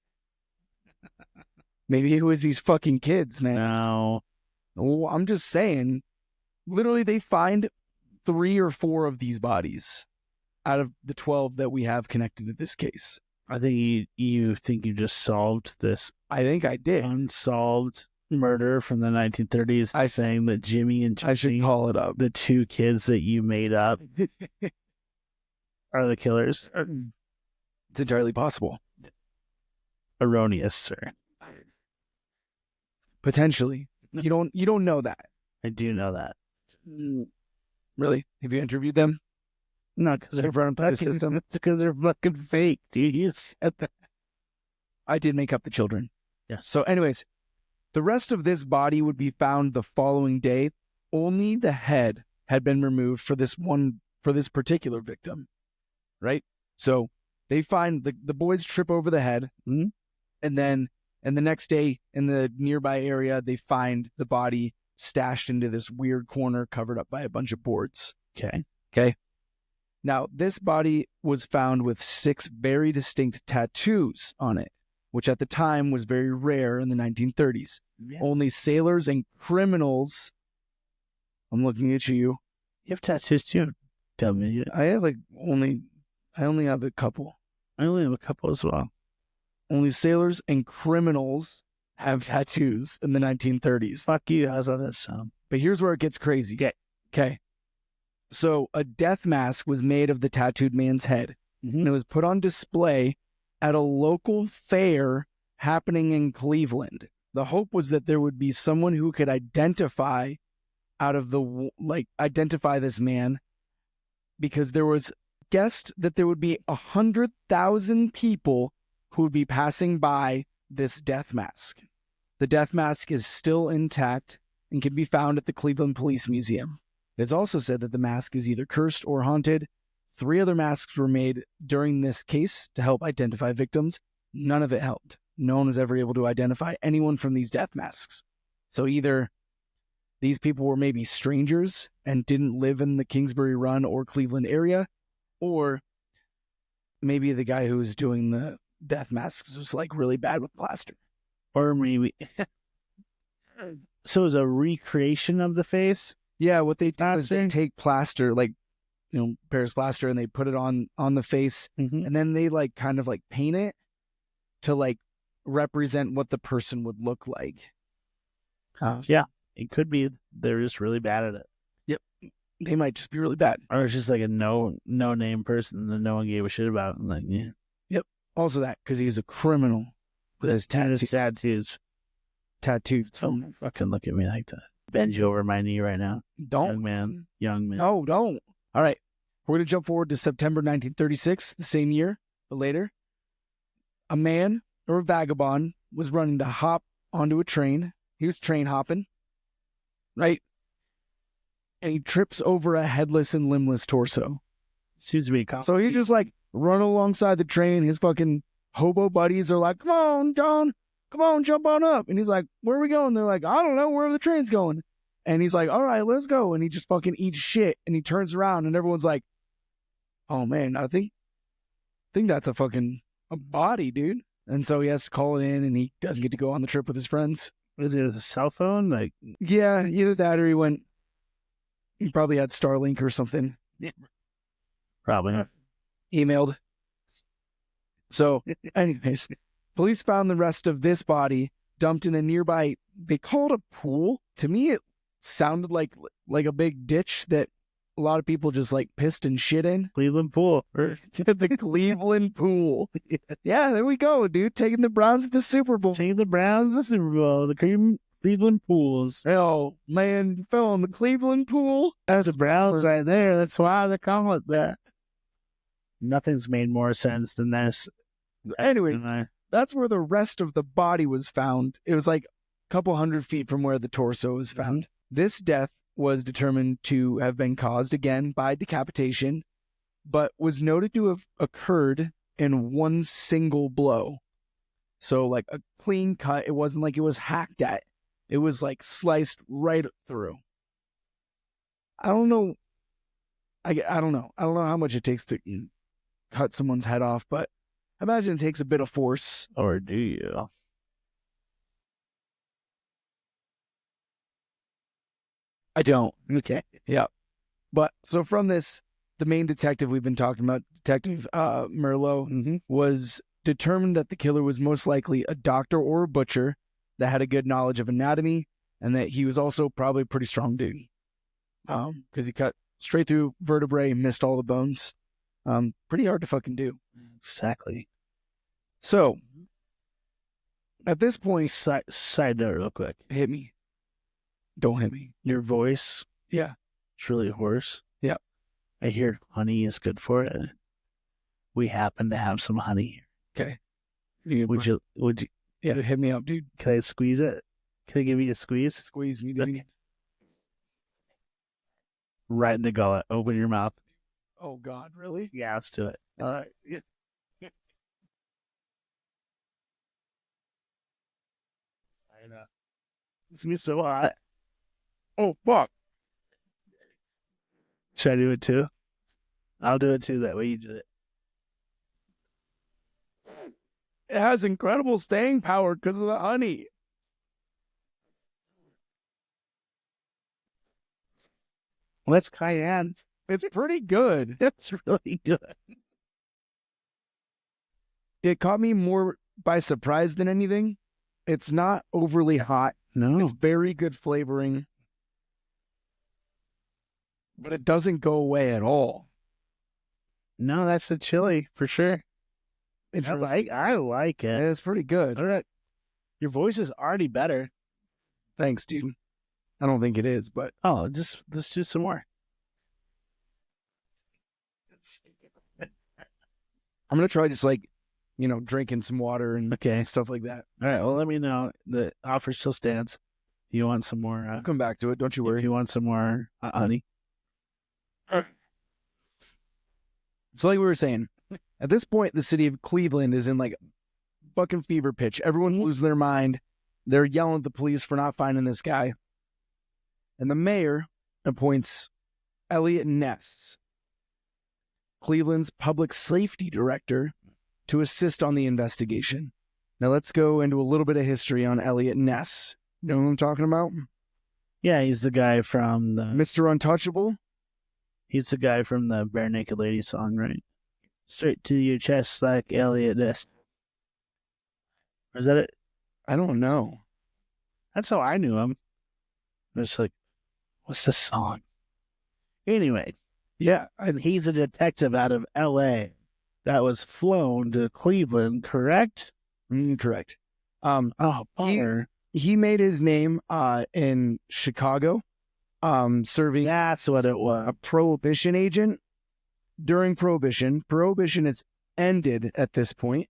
Maybe it was these fucking kids, man. No. Oh, I'm just saying, literally they find 3 or 4 of these bodies out of the 12 that we have connected to this case. I think you think you just solved this I think I did. unsolved murder from the 1930s. Saying that Jimmy and Johnny, I should call it up. the two kids that you made up, are the killers. It's entirely possible. Erroneous, sir. Potentially. You don't know that. I do know that. Really? Have you interviewed them? No, because they're The system? It's because they're fucking fake, dude. You said that. I did make up the children. Yes. So anyways, the rest of this body would be found the following day. Only the head had been removed for this particular victim, right? So they find the boys trip over the head, Mhm. and then the next day in the nearby area, they find the body stashed into this weird corner covered up by a bunch of boards. Okay. Now, this body was found with 6 very distinct tattoos on it, which at the time was very rare in the 1930s. Yeah. Only sailors and criminals. I'm looking at you. You have tattoos too. Tell me. I only have a couple. I only have a couple as well. Only sailors and criminals have tattoos in the 1930s. Fuck you. How's all that sound? But here's where it gets crazy. Okay. So a death mask was made of the tattooed man's head, and it was put on display at a local fair happening in Cleveland. The hope was that there would be someone who could identify this man, because there was guessed that there would be 100,000 people who would be passing by this death mask. The death mask is still intact and can be found at the Cleveland Police Museum. It is also said that the mask is either cursed or haunted. 3 other masks were made during this case to help identify victims. None of it helped. No one was ever able to identify anyone from these death masks. So either these people were maybe strangers and didn't live in the Kingsbury Run or Cleveland area, or maybe the guy who was doing the death masks was like really bad with plaster. Or maybe. So it was a recreation of the face? Yeah, what they do is they take plaster, Paris plaster, and they put it on the face, and then they kind of paint it to represent what the person would look like. Yeah, it could be they're just really bad at it. Yep, they might just be really bad, or it's just like a no name person that no one gave a shit about. Yeah. Yep. Also that because he's a criminal with his tattoos. Don't fucking look at me like that. Bend you over my knee right now. Don't. Young man. No, don't. All right. We're going to jump forward to September 1936, the same year, but later. A man or a vagabond was running to hop onto a train. He was train hopping, right? And he trips over a headless and limbless torso. Seems to be so he's just run alongside the train. His fucking hobo buddies are like, come on, John. Come on, jump on up. And he's like, where are we going? They're like, I don't know, wherever the train's going. And he's like, all right, let's go. And he just fucking eats shit. And he turns around and everyone's like, oh man, I think that's a body, dude. And so he has to call it in and he doesn't get to go on the trip with his friends. Was it a cell phone? Yeah, either that or he probably had Starlink or something. Yeah. Probably. Emailed. So anyways, police found the rest of this body dumped in a nearby, they call it a pool. To me, it sounded like a big ditch that a lot of people just pissed and shit in. Cleveland pool. The Cleveland pool. Yeah, there we go, dude. Taking the Browns to the Super Bowl. The Cleveland pools. Oh, man, you fell in the Cleveland pool? That's the Browns right there. That's why they call it that. Nothing's made more sense than this. Anyways, that's where the rest of the body was found. It was a couple 100 feet from where the torso was found. This death was determined to have been caused again by decapitation, but was noted to have occurred in one single blow. So a clean cut. It wasn't like it was hacked at. It was sliced right through. I don't know. I don't know. I don't know how much it takes to cut someone's head off, but I imagine it takes a bit of force. Or do you? I don't. Okay. Yeah. But so from this, the main detective we've been talking about, Detective Merlot, was determined that the killer was most likely a doctor or a butcher that had a good knowledge of anatomy, and that he was also probably a pretty strong dude. Because he cut straight through vertebrae, missed all the bones. Pretty hard to fucking do. Exactly. So, at this point... Side note real quick. Hit me. Don't hit me. Your voice. Yeah. It's really hoarse. Yeah. I hear honey is good for it. We happen to have some honey Okay. here. Would you? Yeah, hit me up, dude. Can I squeeze it? Can I give you a squeeze? Squeeze me, dude. Right in the gullet. Open your mouth. Oh, God, really? Yeah, let's do it. All right. I know. It's gonna be so hot. Oh, fuck. Should I do it too? I'll do it too. That way you did it. It has incredible staying power because of the honey. Well, that's cayenne. It's pretty good. That's really good. It caught me more by surprise than anything. It's not overly hot. No. It's very good flavoring. But it doesn't go away at all. No, that's a chili for sure. Interesting. I like it. It's pretty good. All right. Your voice is already better. Thanks, dude. I don't think it is, but Oh, just let's do some more. I'm going to try just like, drinking some water and Okay. stuff like that. All right. Well, let me know. The offer still stands. You want some more? I'll come back to it. Don't you worry. If you want some more honey. So like we were saying, at this point, the city of Cleveland is in like fucking fever pitch. Everyone's losing their mind. They're yelling at the police for not finding this guy. And the mayor appoints Elliott Ness, Cleveland's public safety director, to assist on the investigation. Now let's go into a little bit of history on Elliott Ness. You know who I'm talking about? Yeah, he's the guy from the Mr. Untouchable? He's the guy from the Bare Naked Lady song, right? Straight to your chest like Elliott Ness. Or is that it? I don't know. That's how I knew him. It's like, what's the song? Anyway, Yeah, he's a detective out of L.A. that was flown to Cleveland, correct? correct. Oh, bummer. He made his name in Chicago, serving That's what it was. a prohibition agent during Prohibition. Prohibition is ended at this point.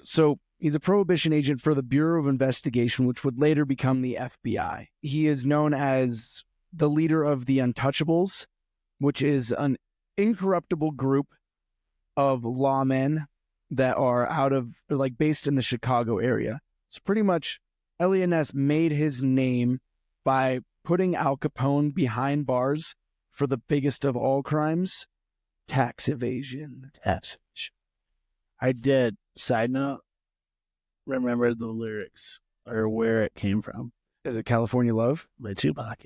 So he's a prohibition agent for the Bureau of Investigation, which would later become the FBI. He is known as the leader of the Untouchables, which is an incorruptible group of lawmen that are based in the Chicago area. So pretty much Elliott Ness made his name by putting Al Capone behind bars for the biggest of all crimes, tax evasion. I did, side note, remember the lyrics or where it came from. Is it California Love? By Tupac.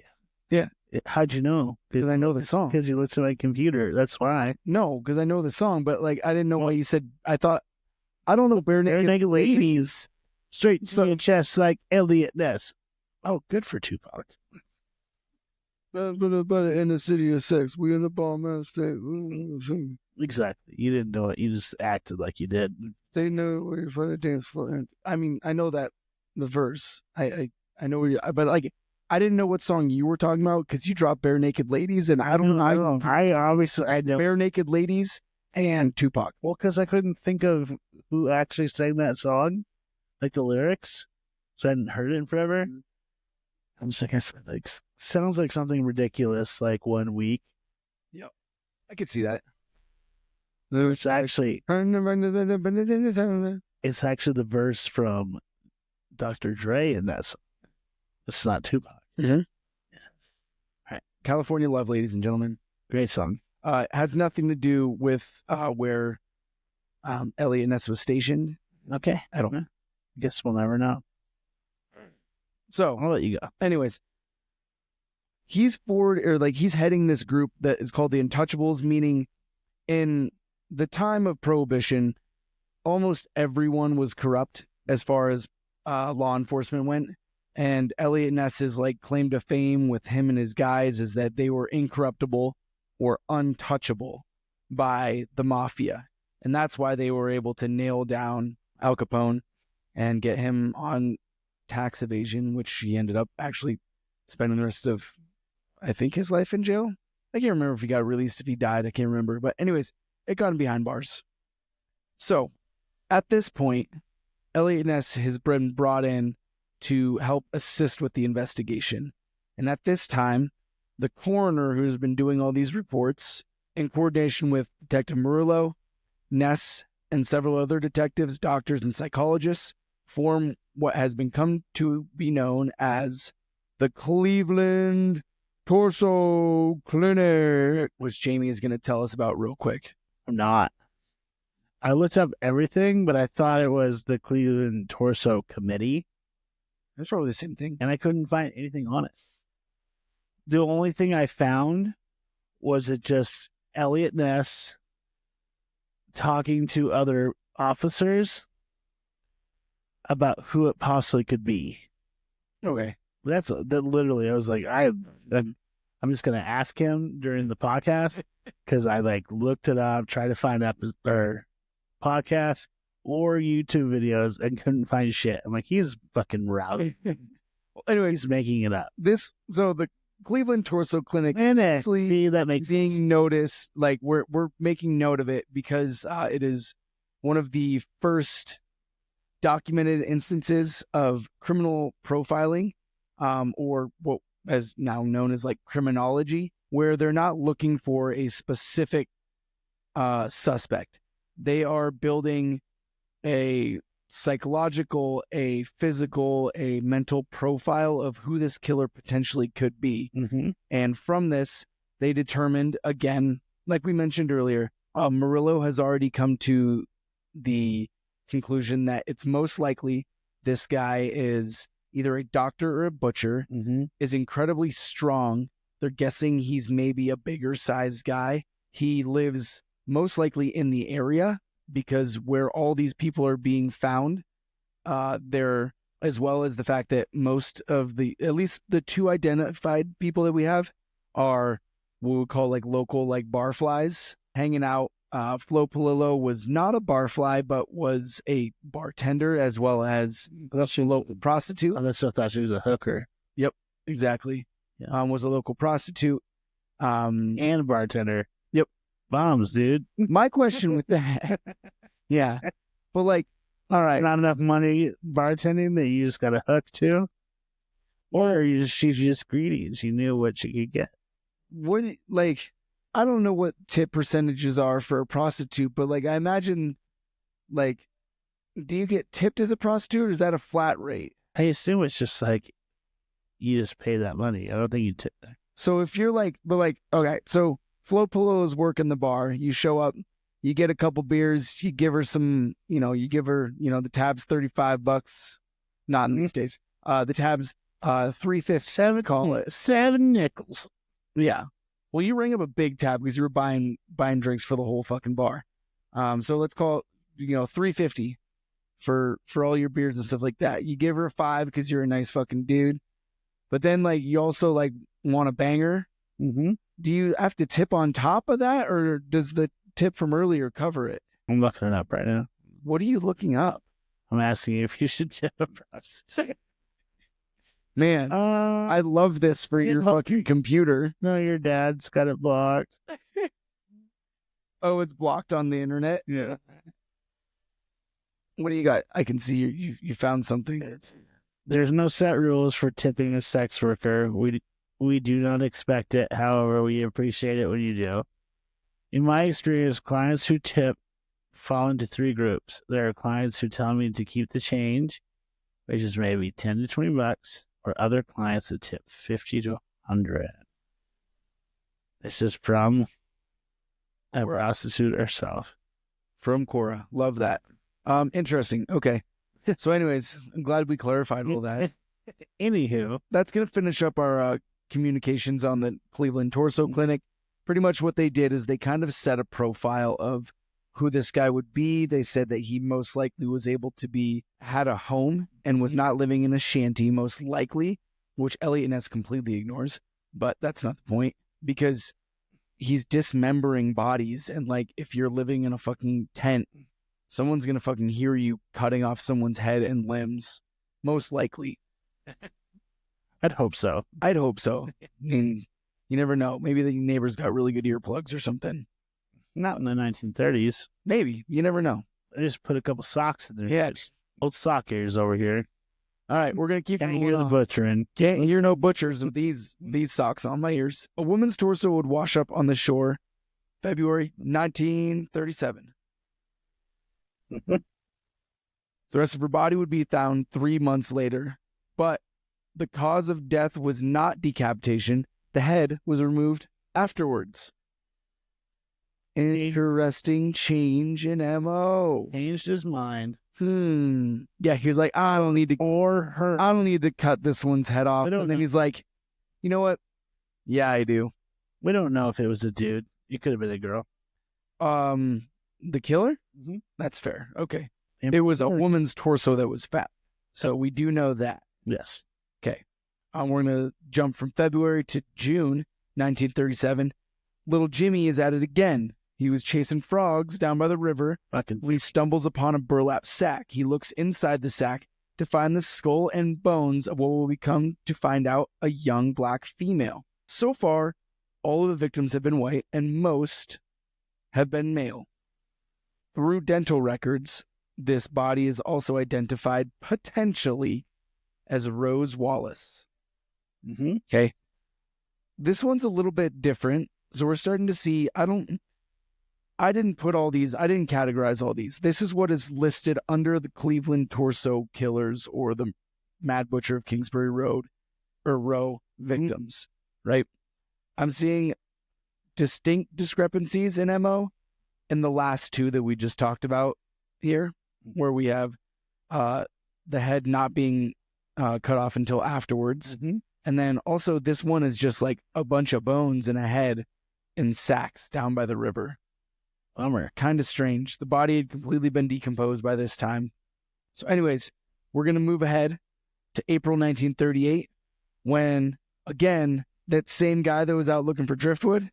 Yeah. How'd you know? Because I know the song. Because you looked at my computer. That's why. No, because I know the song, but I didn't know why you said. I don't know. Bare Naked Ladies. Straight to your chest like Elliott Ness. Oh, good for Tupac. But in the city of sex, we in the bomb state. Exactly. You didn't know it. You just acted like you did. They know where you're for the dance floor. I mean, I know that the verse. I know where you. But I didn't know what song you were talking about because you dropped Bare Naked Ladies, and I know Bare Naked Ladies and Tupac. Well, because I couldn't think of who actually sang that song, like the lyrics, so I hadn't heard it in forever. Mm-hmm. I'm just like, sounds like something ridiculous, like 1 week. Yep, I could see that. It's actually the verse from Dr. Dre in that song. It's not Tupac. Mm-hmm. Yeah. All right. California Love, ladies and gentlemen. Great song. Has nothing to do with where Elliott Ness was stationed. Okay. I don't know. I guess we'll never know. So I'll let you go. Anyways, he's heading this group that is called the Untouchables, meaning in the time of Prohibition, almost everyone was corrupt as far as law enforcement went. And Elliott Ness's claim to fame with him and his guys is that they were incorruptible or untouchable by the mafia. And that's why they were able to nail down Al Capone and get him on tax evasion, which he ended up actually spending the rest of, I think, his life in jail. I can't remember if he got released, if he died. I can't remember. But anyways, it got him behind bars. So at this point, Elliott Ness has been brought in to help assist with the investigation. And at this time, the coroner who's been doing all these reports, in coordination with Detective Murillo, Ness, and several other detectives, doctors, and psychologists, form what has been come to be known as the Cleveland Torso Clinic, which Jamie is going to tell us about real quick. I'm not. I looked up everything, but I thought it was the Cleveland Torso Committee. That's probably the same thing. And I couldn't find anything on it. The only thing I found was it just Elliott Ness talking to other officers about who it possibly could be. Okay. That literally, I was like, I'm just going to ask him during the podcast because I looked it up, tried to find podcasts or YouTube videos and couldn't find shit. I'm like, he's fucking rowdy. Well, anyway, he's making it up. So the Cleveland Torso Clinic actually that makes being sense. noticed, like we're making note of it because it is one of the first documented instances of criminal profiling, or what is now known as like criminology, where they're not looking for a specific suspect. They are building a psychological, a physical, a mental profile of who this killer potentially could be. Mm-hmm. And from this, they determined, again, like we mentioned earlier, Murillo has already come to the conclusion that it's most likely this guy is either a doctor or a butcher, is incredibly strong. They're guessing he's maybe a bigger sized guy. He lives most likely in the area because where all these people are being found, there, as well as the fact that most of at least the two identified people that we have are what we would call like local, like barflies hanging out. Flo Polillo was not a barfly, but was a bartender as well as a local prostitute. I thought she was a hooker. Yep, exactly. Yeah. Was a local prostitute. And a bartender. Yep. Bombs, dude. My question with that, yeah, but like, all right, not enough money bartending that you just got a hook to, or she's just greedy and she knew what she could get. What, like, I don't know what tip percentages are for a prostitute, but like, I imagine, like, do you get tipped as a prostitute, or is that a flat rate? I assume it's just like you just pay that money. I don't think you tip that. So if you're like, but like, okay, so Flo Polillo is working the bar. You show up, you get a couple beers, you give her some, you give her, the tab's $35. Not in these days. The tab's $3.50. Call it $7. Yeah. Well, you ring up a big tab because you were buying drinks for the whole fucking bar. So let's call it, $3.50 for all your beers and stuff like that. You give her $5 because you're a nice fucking dude. But then like you also like want a banger. Mm-hmm. Do you have to tip on top of that, or does the tip from earlier cover it? I'm looking it up right now. What are you looking up? I'm asking you if you should tip a prostitute. Man, I love this for your fucking computer. No, your dad's got it blocked. Oh, it's blocked on the internet? Yeah. What do you got? I can see you found something. There's no set rules for tipping a sex worker. We do not expect it. However, we appreciate it when you do. In my experience, clients who tip fall into three groups. There are clients who tell me to keep the change, which is maybe $10 to $20, or other clients that tip $50 to $100. This is from a prostitute herself. From Cora. Love that. Interesting. Okay. So anyways, I'm glad we clarified all that. Anywho, that's going to finish up our communications on the Cleveland Torso Clinic. Pretty much what they did is they kind of set a profile of who this guy would be. They said that he most likely was able to had a home and was not living in a shanty, most likely, which Elliott Ness completely ignores. But that's not the point, because he's dismembering bodies. And like, if you're living in a fucking tent, someone's going to fucking hear you cutting off someone's head and limbs. Most likely. I'd hope so. I mean, You never know. Maybe the neighbors got really good earplugs or something. Not in the 1930s. Maybe. You never know. They just put a couple socks in there. Yeah. Old sock ears over here. All right, we're going to keep Can't it hear the butchering. Can't hear no butchers with these socks on my ears. A woman's torso would wash up on the shore February 1937. The rest of her body would be found 3 months later, but the cause of death was not decapitation. The head was removed afterwards. Interesting change in MO. Changed his mind. Yeah, he was like, I don't need to cut this one's head off. And then he's like, you know what? Yeah, I do. We don't know if it was a dude. It could have been a girl. The killer? Mm-hmm. That's fair. Okay. It was a woman's torso that was fat. So we do know that. Yes. Okay. We're going to jump from February to June 1937. Little Jimmy is at it again. He was chasing frogs down by the river when he stumbles upon a burlap sack. He looks inside the sack to find the skull and bones of what will become to find out a young black female. So far, all of the victims have been white and most have been male. Through dental records, this body is also identified potentially as Rose Wallace. Mm-hmm. Okay. This one's a little bit different. So we're starting to see, I didn't categorize all these. This is what is listed under the Cleveland Torso Killers or the Mad Butcher of Kingsbury Row victims, right? I'm seeing distinct discrepancies in MO in the last two that we just talked about here, where we have the head not being cut off until afterwards. Mm-hmm. And then also this one is just like a bunch of bones and a head in sacks down by the river. Bummer. Kind of strange. The body had completely been decomposed by this time. So anyways, we're going to move ahead to April 1938 when, again, that same guy that was out looking for driftwood,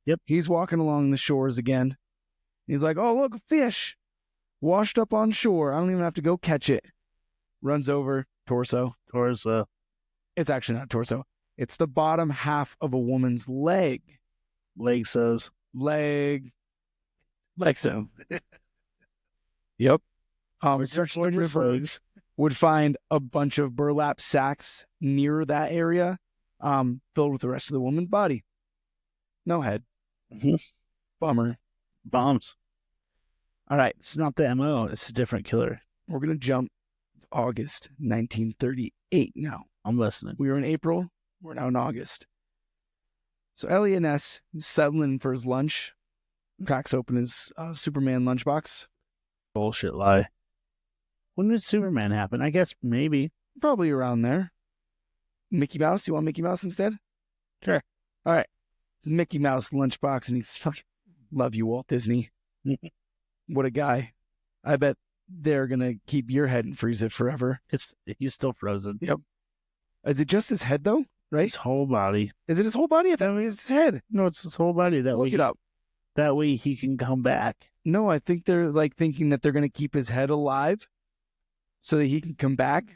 yep, he's walking along the shores again. He's like, oh, look, a fish washed up on shore. I don't even have to go catch it. Runs over, torso. It's actually not torso. It's the bottom half of a woman's leg. Leg. Yep. Search legs would find a bunch of burlap sacks near that area, filled with the rest of the woman's body. No head. Mm-hmm. Bummer. Bombs. All right. It's not the MO. It's a different killer. We're going to jump to August 1938 now. I'm listening. We were in April. We're now in August. So Elliott Ness is settling for his lunch. Cracks open his Superman lunchbox. Bullshit lie. When did Superman happen? I guess maybe. Probably around there. Mickey Mouse? You want Mickey Mouse instead? Sure. All right. It's Mickey Mouse lunchbox, and he's fucking love you, Walt Disney. What a guy. I bet they're going to keep your head and freeze it forever. He's still frozen. Yep. Is it just his head, though? Right? His whole body. Is it his whole body? I thought it was his head. No, it's his whole body. Look it up. That way he can come back. No, I think they're like thinking that they're going to keep his head alive so that he can come back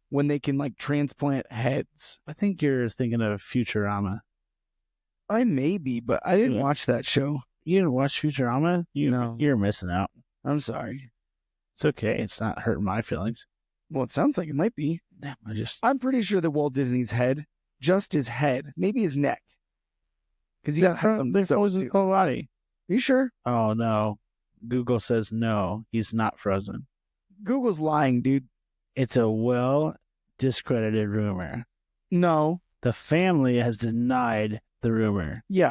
when they can like transplant heads. I think you're thinking of Futurama. I may be, but I didn't watch that show. You didn't watch Futurama? You're missing out. I'm sorry. It's okay. It's not hurting my feelings. Well, it sounds like it might be. I'm pretty sure that Walt Disney's head, just his head, maybe his neck. Because he got his whole body. Are you sure? Oh, no. Google says no, he's not frozen. Google's lying, dude. It's a well-discredited rumor. No. The family has denied the rumor. Yeah,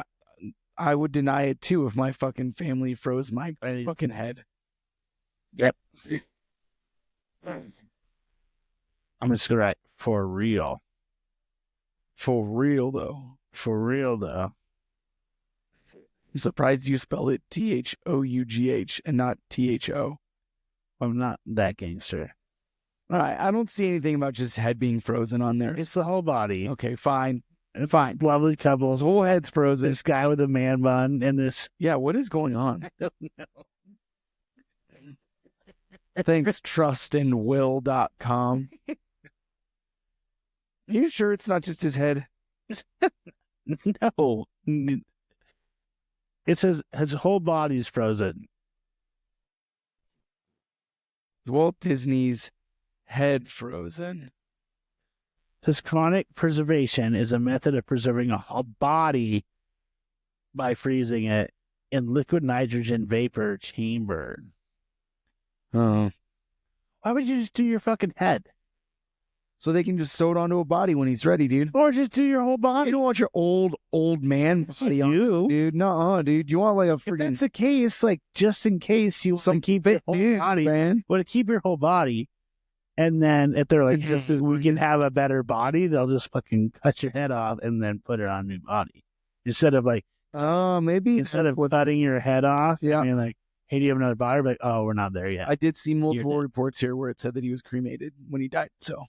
I would deny it too if my fucking family froze my fucking head. Yep. I'm just going to write for real. For real, though. For real, though. I'm surprised you spelled it Though and not Tho. I'm not that gangster. All right, I don't see anything about just head being frozen on there. It's the whole body. Okay, fine. Fine. Lovely couple. His whole head's frozen. This guy with a man bun and this. Yeah, what is going on? I don't know. Thanks, trustandwill.com. Are you sure it's not just his head? No. It says his whole body's frozen. Walt Disney's head frozen. This chronic preservation is a method of preserving a body by freezing it in liquid nitrogen vapor chamber. Oh. Why would you just do your fucking head? So they can just sew it onto a body when he's ready, dude. Or just do your whole body. You don't want your old man body on, dude. No, dude. You want like a freaking... If that's the case, like, just in case you want to keep your whole body, man. want to keep your whole body, and then if they're like, just as we can have a better body, they'll just fucking cut your head off and then put it on a new body. Instead of like, maybe instead of cutting your head off, yeah, and like, hey, do you have another body? Like, oh, we're not there yet. I did see multiple reports here where it said that he was cremated when he died. So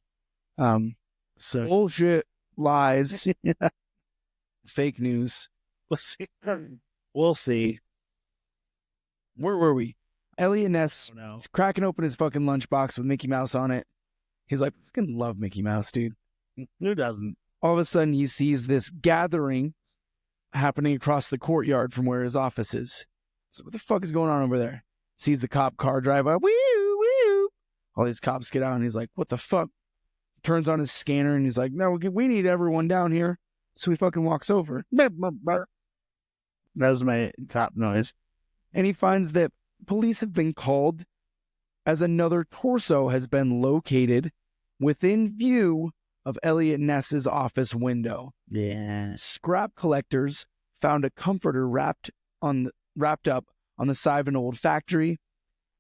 bullshit, lies, fake news. We'll see. We'll see. Where were we? Elliott Ness is cracking open his fucking lunchbox with Mickey Mouse on it. He's like, I fucking love Mickey Mouse, dude. Who doesn't? All of a sudden, he sees this gathering happening across the courtyard from where his office is. So what the fuck is going on over there? Sees the cop car drive up. Woo, woo. All these cops get out, and he's like, what the fuck? Turns on his scanner, and he's like, no, we need everyone down here. So he fucking walks over. That was my cop noise. And he finds that police have been called as another torso has been located within view of Elliott Ness's office window. Yeah. Scrap collectors found a comforter wrapped up on the side of an old factory.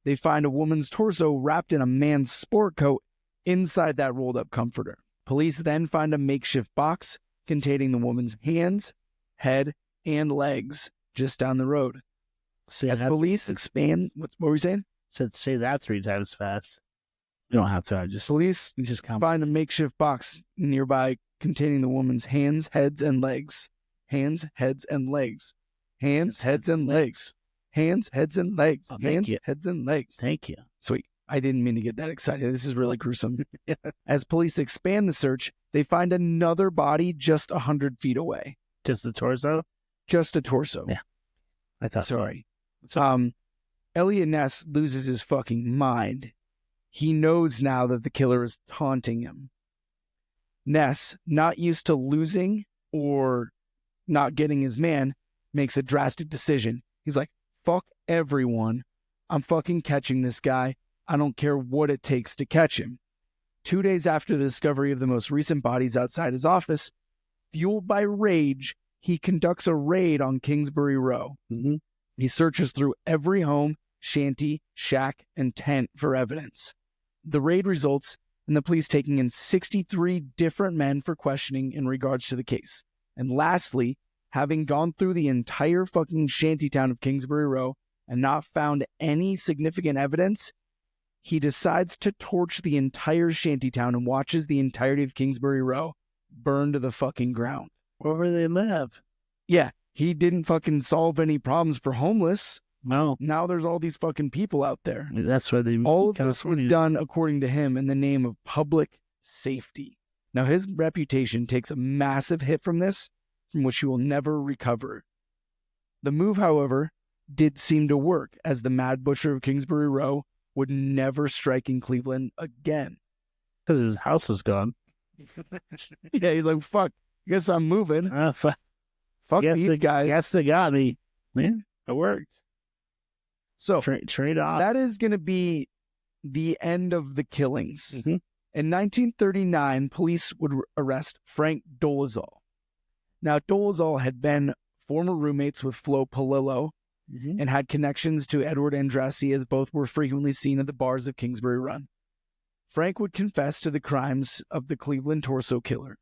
They find a woman's torso wrapped in a man's sport coat inside that rolled up comforter. Police then find a makeshift box containing the woman's hands, head, and legs just down the road. As police expand, what were we saying? Say that 3 times fast. You don't have to. Police find a makeshift box nearby containing the woman's hands, heads, and legs. Hands, heads, and legs. Hands, heads, and legs. Hands, heads, and legs. Hands, heads, and legs. Thank you. Sweet. I didn't mean to get that excited. This is really gruesome. As police expand the search, they find another body just 100 feet away. Just a torso? Just a torso. Yeah. I thought. Sorry. Elliott Ness loses his fucking mind. He knows now that the killer is taunting him. Ness, not used to losing or not getting his man, makes a drastic decision. He's like, fuck everyone. I'm fucking catching this guy. I don't care what it takes to catch him. 2 days after the discovery of the most recent bodies outside his office, fueled by rage, he conducts a raid on Kingsbury Row. Mm-hmm. He searches through every home, shanty, shack, and tent for evidence. The raid results in the police taking in 63 different men for questioning in regards to the case. And lastly, having gone through the entire fucking shantytown of Kingsbury Row and not found any significant evidence, he decides to torch the entire shantytown and watches the entirety of Kingsbury Row burn to the fucking ground. Where do they live? Yeah, he didn't fucking solve any problems for homeless. No. Now there's all these fucking people out there. That's where they... All of this was done, according to him, in the name of public safety. Now his reputation takes a massive hit from this, from which he will never recover. The move, however, did seem to work, as the Mad Butcher of Kingsbury Row would never strike in Cleveland again. Because his house was gone. Yeah, he's like, fuck, guess I'm moving. Fuck these guys. Guess they got me. Man, it worked. So, trade off. That is going to be the end of the killings. Mm-hmm. In 1939, police would arrest Frank Dolezal. Now, Dolezal had been former roommates with Flo Polillo, and had connections to Edward Andrassy, as both were frequently seen at the bars of Kingsbury Run. Frank would confess to the crimes of the Cleveland torso killer.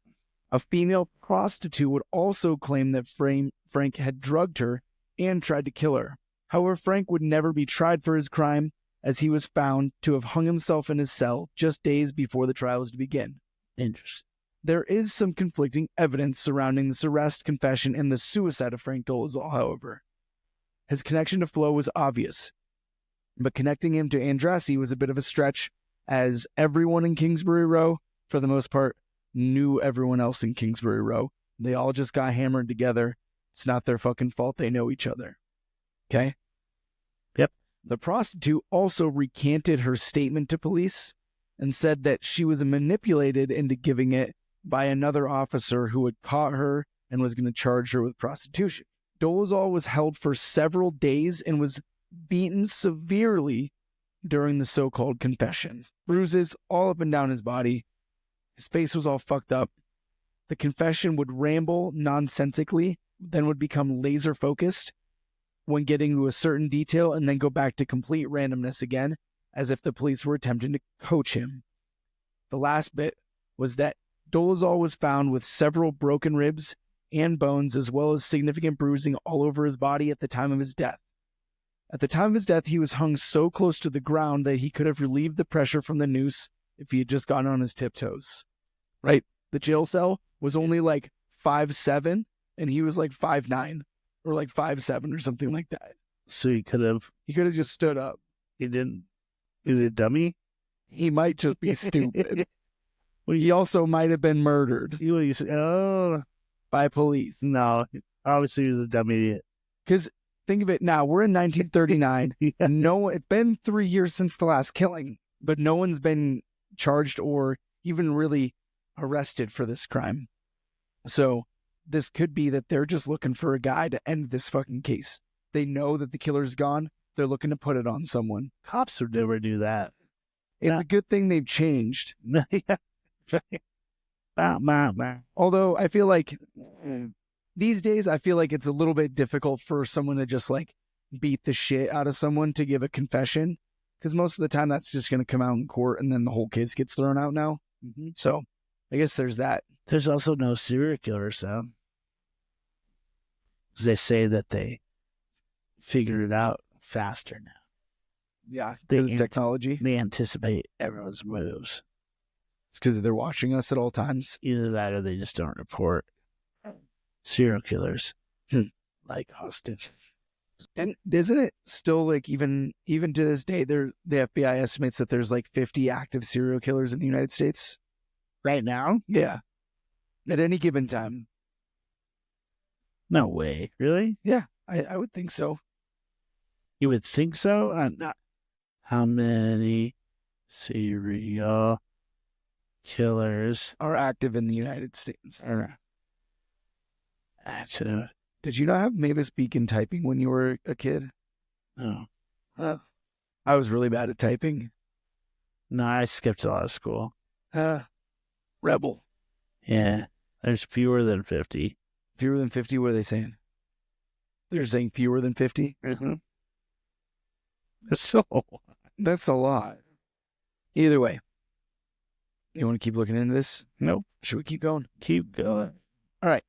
A female prostitute would also claim that Frank had drugged her and tried to kill her. However, Frank would never be tried for his crime, as he was found to have hung himself in his cell just days before the trial was to begin. Interesting. There is some conflicting evidence surrounding this arrest, confession, and the suicide of Frank Dolezal, however. His connection to Flo was obvious, but connecting him to Andrassy was a bit of a stretch, as everyone in Kingsbury Row, for the most part, knew everyone else in Kingsbury Row, They all just got hammered together. It's not their fucking fault. They know each other. Okay? Yep. The prostitute also recanted her statement to police and said that she was manipulated into giving it by another officer who had caught her and was going to charge her with prostitution. Dolezal was held for several days and was beaten severely during the so-called confession. Bruises all up and down his body. His face was all fucked up. The confession would ramble nonsensically, then would become laser-focused when getting to a certain detail and then go back to complete randomness again, as if the police were attempting to coach him. The last bit was that Dolezal was found with several broken ribs and bones, as well as significant bruising all over his body at the time of his death. At the time of his death, he was hung so close to the ground that he could have relieved the pressure from the noose if he had just gotten on his tiptoes. Right? The jail cell was only like 5'7", and he was like 5'9", or like 5'7", or something like that. So he could have just stood up. He didn't. Is it dummy? He might just be stupid. Well, he also might have been murdered. You say, oh, by police. No, obviously he was a dumb idiot. Because think of it now, we're in 1939. Yeah. It's been 3 years since the last killing, but no one's been charged or even really arrested for this crime. So this could be that they're just looking for a guy to end this fucking case. They know that the killer's gone. They're looking to put it on someone. Cops would never do that. It's a good thing they've changed. Although I feel like these days, I feel like it's a little bit difficult for someone to just like beat the shit out of someone to give a confession. Because most of the time that's just going to come out in court and then the whole case gets thrown out now. Mm-hmm. So I guess there's that. There's also no serial killers, so. Because they say that they figured it out faster now. Yeah, because of technology. They anticipate everyone's moves. It's because they're watching us at all times. Either that or they just don't report serial killers like Austin. And isn't it still like even to this day, the FBI estimates that there's like 50 active serial killers in the United States? Right now? Yeah. At any given time. No way. Really? Yeah, I would think so. You would think so? Not. How many serial killers are active in the United States? Active. Did you not have Mavis Beacon typing when you were a kid? No. I was really bad at typing. No, I skipped a lot of school. Rebel. Yeah. There's fewer than 50. Fewer than 50? What are they saying? They're saying fewer than 50? Mm-hmm. That's a lot. Either way. You want to keep looking into this? Nope. Should we keep going? Keep going. All right.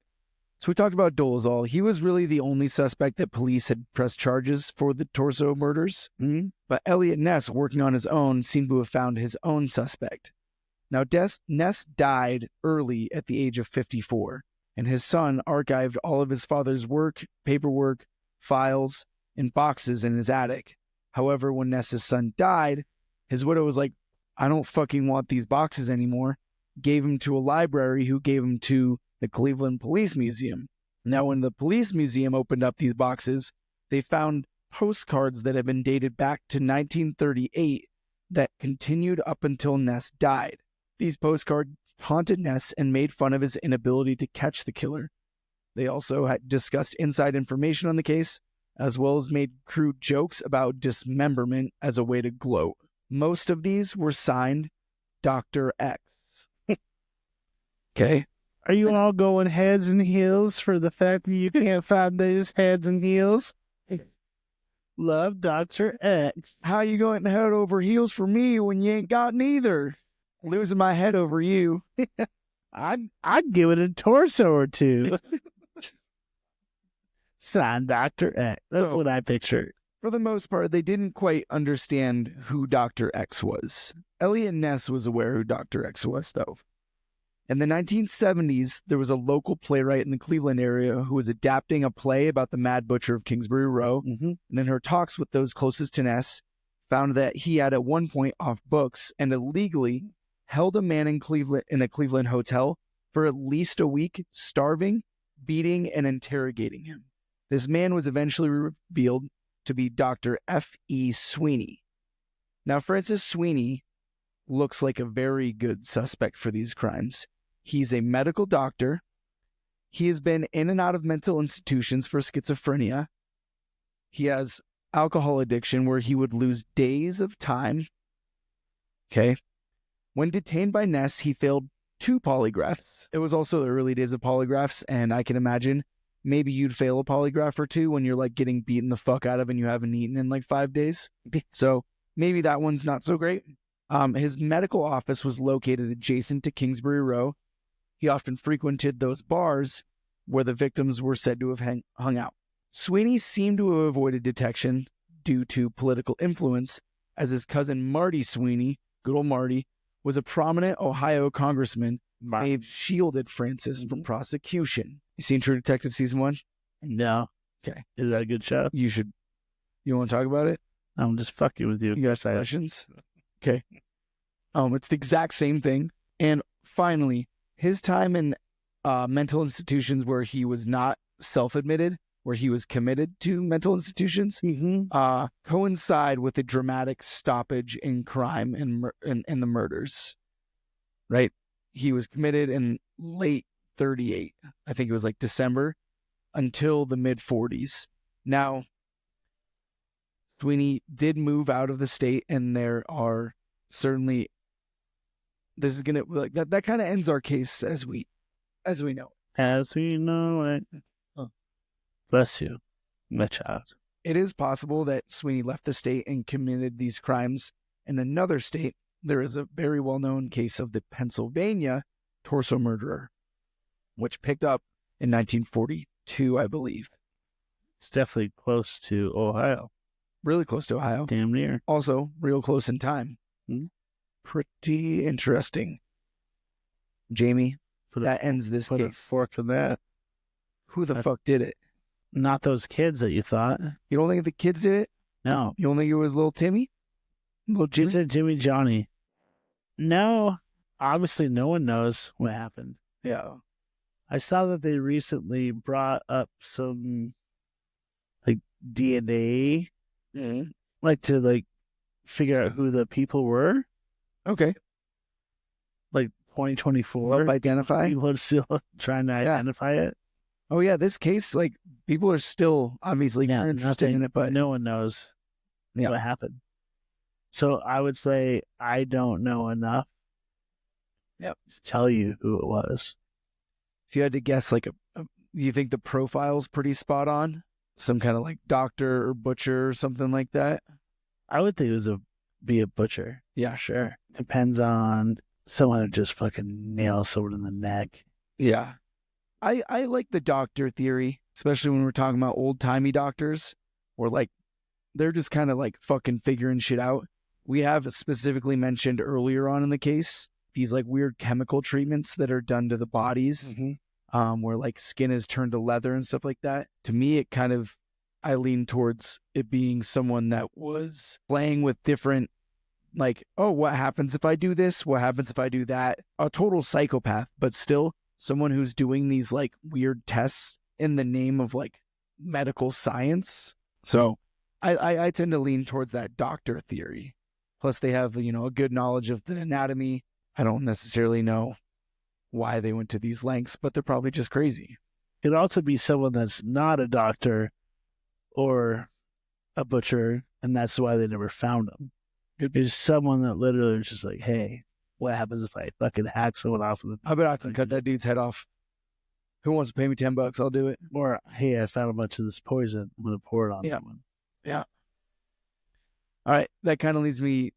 So we talked about Dolezal. He was really the only suspect that police had pressed charges for the Torso murders. Mm-hmm. But Elliott Ness, working on his own, seemed to have found his own suspect. Now, Ness died early at the age of 54, and his son archived all of his father's work, paperwork, files, and boxes in his attic. However, when Ness's son died, his widow was like, I don't fucking want these boxes anymore. Gave him to a library who gave him to the Cleveland Police Museum. Now, when the police museum opened up these boxes, they found postcards that had been dated back to 1938 that continued up until Ness died. These postcards haunted Ness and made fun of his inability to catch the killer. They also had discussed inside information on the case, as well as made crude jokes about dismemberment as a way to gloat. Most of these were signed Dr. X. Okay? Are you all going heads and heels for the fact that you can't find these heads and heels? Love Dr. X. How you going head over heels for me when you ain't got neither? Losing my head over you. I'd give it a torso or two. Signed Dr. X. That's what I pictured. For the most part, they didn't quite understand who Dr. X was. Elliott Ness was aware who Dr. X was, though. In the 1970s, there was a local playwright in the Cleveland area who was adapting a play about the Mad Butcher of Kingsbury Row, and in her talks with those closest to Ness, found that he had at one point off books and illegally held a man in a Cleveland hotel for at least a week, starving, beating, and interrogating him. This man was eventually revealed to be Dr. F.E. Sweeney. Now, Francis Sweeney looks like a very good suspect for these crimes. He's a medical doctor. He has been in and out of mental institutions for schizophrenia. He has alcohol addiction where he would lose days of time. Okay. When detained by Ness, he failed 2 polygraphs. It was also the early days of polygraphs, and I can imagine maybe you'd fail a polygraph or 2 when you're like getting beaten the fuck out of and you haven't eaten in like 5 days. So maybe that one's not so great. His medical office was located adjacent to Kingsbury Row. He often frequented those bars where the victims were said to have hung out. Sweeney seemed to have avoided detection due to political influence, as his cousin Marty Sweeney, good old Marty, was a prominent Ohio congressman. They've shielded Francis from prosecution. You seen True Detective season 1? No. Okay. Is that a good show? You should. You want to talk about it? I'm just fucking with you. You got questions? Okay. It's the exact same thing. And finally, his time in mental institutions where he was not self-admitted, where he was committed to mental institutions, coincide with a dramatic stoppage in crime and the murders. Right? He was committed in late 38. I think it was like December until the mid-40s. Now, Sweeney did move out of the state, and there are certainly, this is gonna like that kind of ends our case as we know. As we know it. Oh. Bless you, my child. It is possible that Sweeney left the state and committed these crimes in another state. There is a very well-known case of the Pennsylvania torso murderer, which picked up in 1942, I believe. It's definitely close to Ohio. Really close to Ohio. Damn near. Also, real close in time. Hmm? Pretty interesting. Jamie, that ends this put case. A fork in that. Who the fuck did it? Not those kids that you thought. You don't think the kids did it? No. You don't think it was little Timmy? Little Jimmy? You said Jimmy Johnny. No. Obviously, no one knows what happened. Yeah. I saw that they recently brought up some like DNA, like to like figure out who the people were. Okay. Like 2024. Help identify. People are still trying to identify it. Oh yeah, this case, like people are still obviously interested in it, but no one knows what happened. So I would say I don't know enough. Yep. To tell you who it was. If you had to guess, like, you think the profile's pretty spot on? Some kind of like doctor or butcher or something like that? I would think it was be a butcher. Yeah, sure. Depends on someone who just fucking nails someone in the neck. Yeah. I like the doctor theory, especially when we're talking about old-timey doctors, where like they're just kind of like fucking figuring shit out. We have specifically mentioned earlier on in the case these like weird chemical treatments that are done to the bodies, where like skin is turned to leather and stuff like that. To me, it kind of, I lean towards it being someone that was playing with different, like, oh, what happens if I do this? What happens if I do that? A total psychopath, but still someone who's doing these like weird tests in the name of like medical science. So I tend to lean towards that doctor theory. Plus they have, you know, a good knowledge of the anatomy. I don't necessarily know why they went to these lengths, but they're probably just crazy. It could also be someone that's not a doctor or a butcher, and that's why they never found them. It's someone that literally was just like, hey, what happens if I fucking hack someone off of the... I bet I can cut that dude's head off. Who wants to pay me $10? I'll do it. Or, hey, I found a bunch of this poison. I'm going to pour it on someone. Yeah. All right. That kind of leads me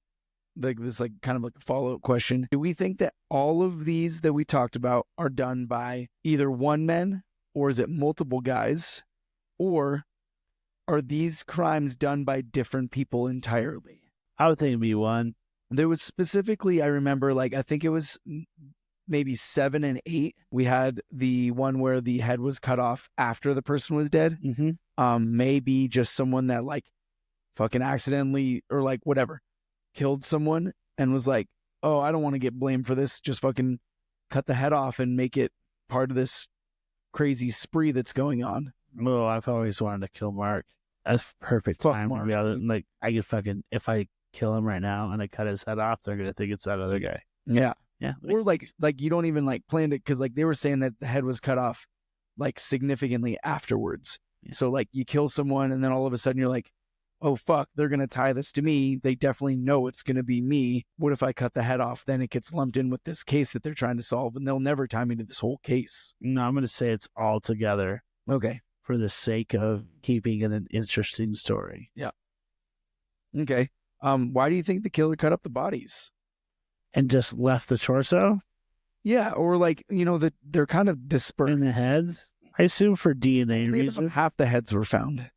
like this, like kind of like a follow-up question. Do we think that all of these that we talked about are done by either one man, or is it multiple guys, or are these crimes done by different people entirely? I would think it'd be one. There was specifically, I remember, like, I think it was maybe 7 and 8. We had the one where the head was cut off after the person was dead. Maybe just someone that like fucking accidentally or like whatever killed someone and was like, oh, I don't want to get blamed for this. Just fucking cut the head off and make it part of this crazy spree that's going on. Well, I've always wanted to kill Mark. That's perfect Fuck time. Mark. Like, I could fucking, if I kill him right now and I cut his head off, they're going to think it's that other guy. Yeah. Yeah. Or like you don't even like plan it, because like they were saying that the head was cut off like significantly afterwards. Yeah. So like you kill someone and then all of a sudden you're like, oh fuck, they're gonna tie this to me. They definitely know it's gonna be me. What if I cut the head off? Then it gets lumped in with this case that they're trying to solve, and they'll never tie me to this whole case. No, I'm going to say it's all together Okay. for the sake of keeping it an interesting story. Okay. Why do you think the killer cut up the bodies? And just left the torso Yeah, or like, that they're kind of dispersed. in the heads. I assume for DNA reasons. Half the heads were found. I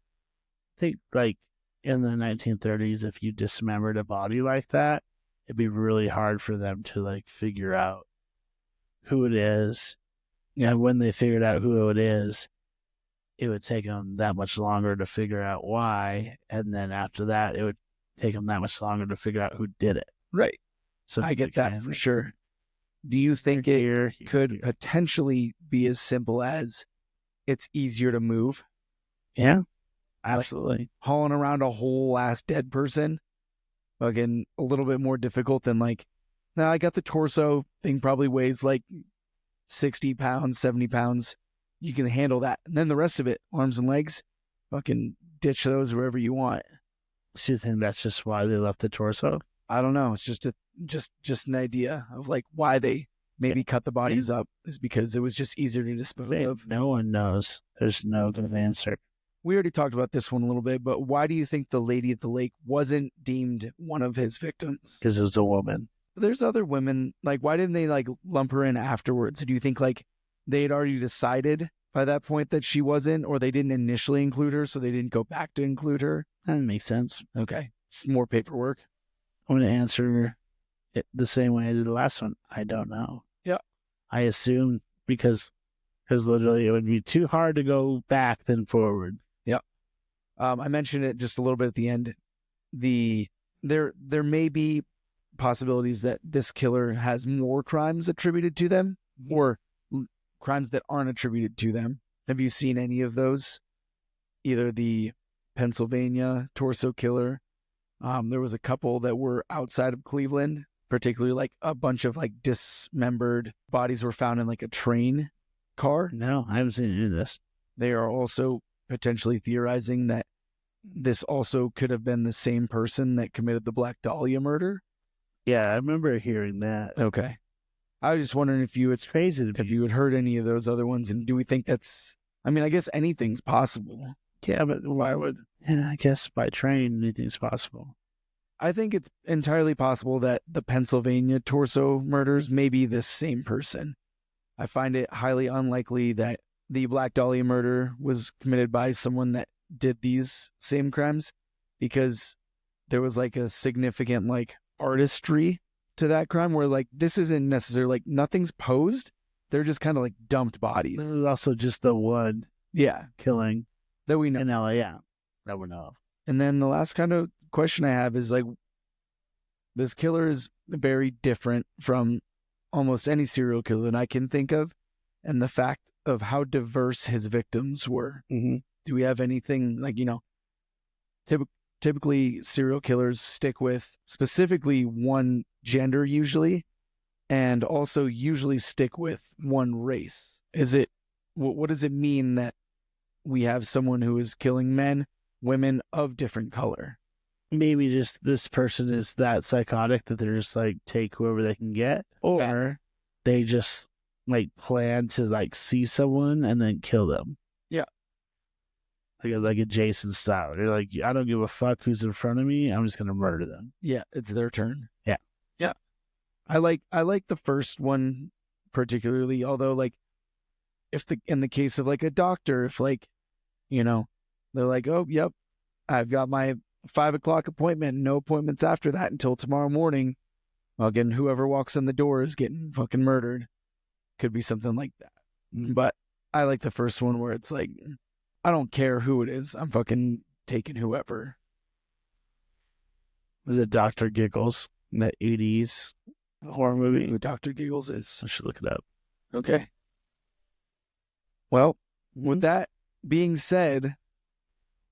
think like in the 1930s, if you dismembered a body like that, it'd be really hard for them to like figure out who it is. Yeah. And when they figured out who it is, it would take them that much longer to figure out why. And then after that, it would take them that much longer to figure out who did it. Right. So I get that for sure. Do you think it could potentially be as simple as it's easier to move? Yeah, absolutely. Like, hauling around a whole ass dead person, fucking a little bit more difficult than like, now I got the torso thing, probably weighs like 60 pounds, 70 pounds. You can handle that. And then the rest of it, arms and legs, fucking ditch those wherever you want. So you think that's just why they left the torso? I don't know. It's just an idea of like why they maybe cut the bodies up, is because it was just easier to dispose of. No one knows. There's no good answer. We already talked about this one a little bit, but why do you think the lady at the lake wasn't deemed one of his victims? Because it was a woman. There's other women. Like, why didn't they like lump her in afterwards? Do you think like they had already decided by that point that she wasn't, or they didn't initially include her, so they didn't go back to include her? That makes sense. Okay. More paperwork. I'm going to answer it the same way I did the last one. I don't know. Yeah. I assume because literally it would be too hard to go back than forward. Yeah. I mentioned it just a little bit at the end. There may be possibilities that this killer has more crimes attributed to them, or crimes that aren't attributed to them. Have you seen any of those? Either the Pennsylvania torso killer. There was a couple that were outside of Cleveland, particularly like a bunch of like dismembered bodies were found in like a train car. No, I haven't seen any of this. They are also potentially theorizing that this also could have been the same person that committed the Black Dahlia murder. Yeah, I remember hearing that. Okay. I was just wondering if you had heard any of those other ones, and do we think that's, I mean, I guess anything's possible. Yeah, but why would... Yeah, I guess by train, anything's possible. I think it's entirely possible that the Pennsylvania torso murders may be the same person. I find it highly unlikely that the Black Dahlia murder was committed by someone that did these same crimes, because there was like a significant like artistry to that crime where like this isn't necessarily like nothing's posed. They're just kind of like dumped bodies. This is also just the one killing that we know in LA, that we know of. And then the last kind of question I have is like, this killer is very different from almost any serial killer that I can think of, and the fact of how diverse his victims were. Mm-hmm. Do we have anything like, typically serial killers stick with specifically one gender usually, and also usually stick with one race? What does it mean that we have someone who is killing men, women of different color? Maybe just this person is that psychotic that they're just like take whoever they can get, or they just like plan to like see someone and then kill them. Yeah. Like a Jason style. They're like, I don't give a fuck who's in front of me. I'm just going to murder them. Yeah. It's their turn. Yeah. Yeah. I like the first one particularly, although like in the case of like a doctor, if like, they're like, oh, yep, I've got my 5 o'clock appointment, no appointments after that until tomorrow morning. Well, again, whoever walks in the door is getting fucking murdered. Could be something like that. But I like the first one where it's like, I don't care who it is. I'm fucking taking whoever. Was it Dr. Giggles in the 80s? horror movie. Who Dr. Giggles is. I should look it up. Okay. Well, with that being said,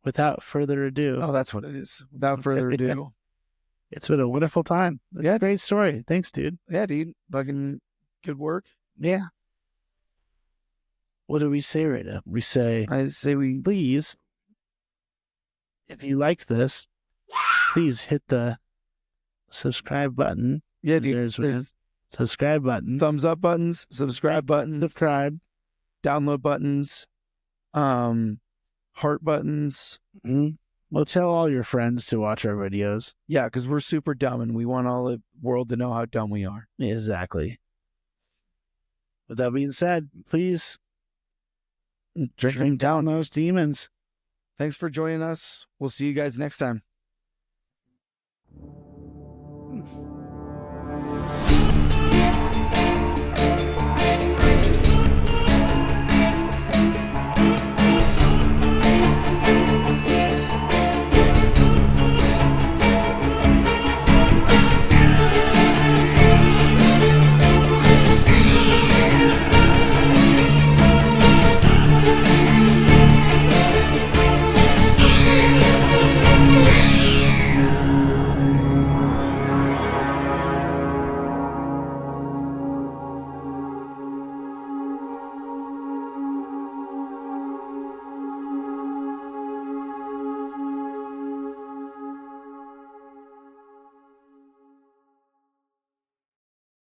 Without further ado, oh, that's what it is. Without further ado, it's been a wonderful time. Yeah. Great story. Thanks, dude. yeah, dude, fucking good work. Yeah. What do we say right now? We say, I say we please, if you like this, please hit the subscribe button. Yeah, dude. There's subscribe button. Thumbs up buttons, subscribe buttons, Subscribe. download buttons, heart buttons. Mm-hmm. Well, tell all your friends to watch our videos. Yeah, because we're super dumb and we want all the world to know how dumb we are. Exactly. With that being said, please drink down those demons. Thanks for joining us. We'll see you guys next time.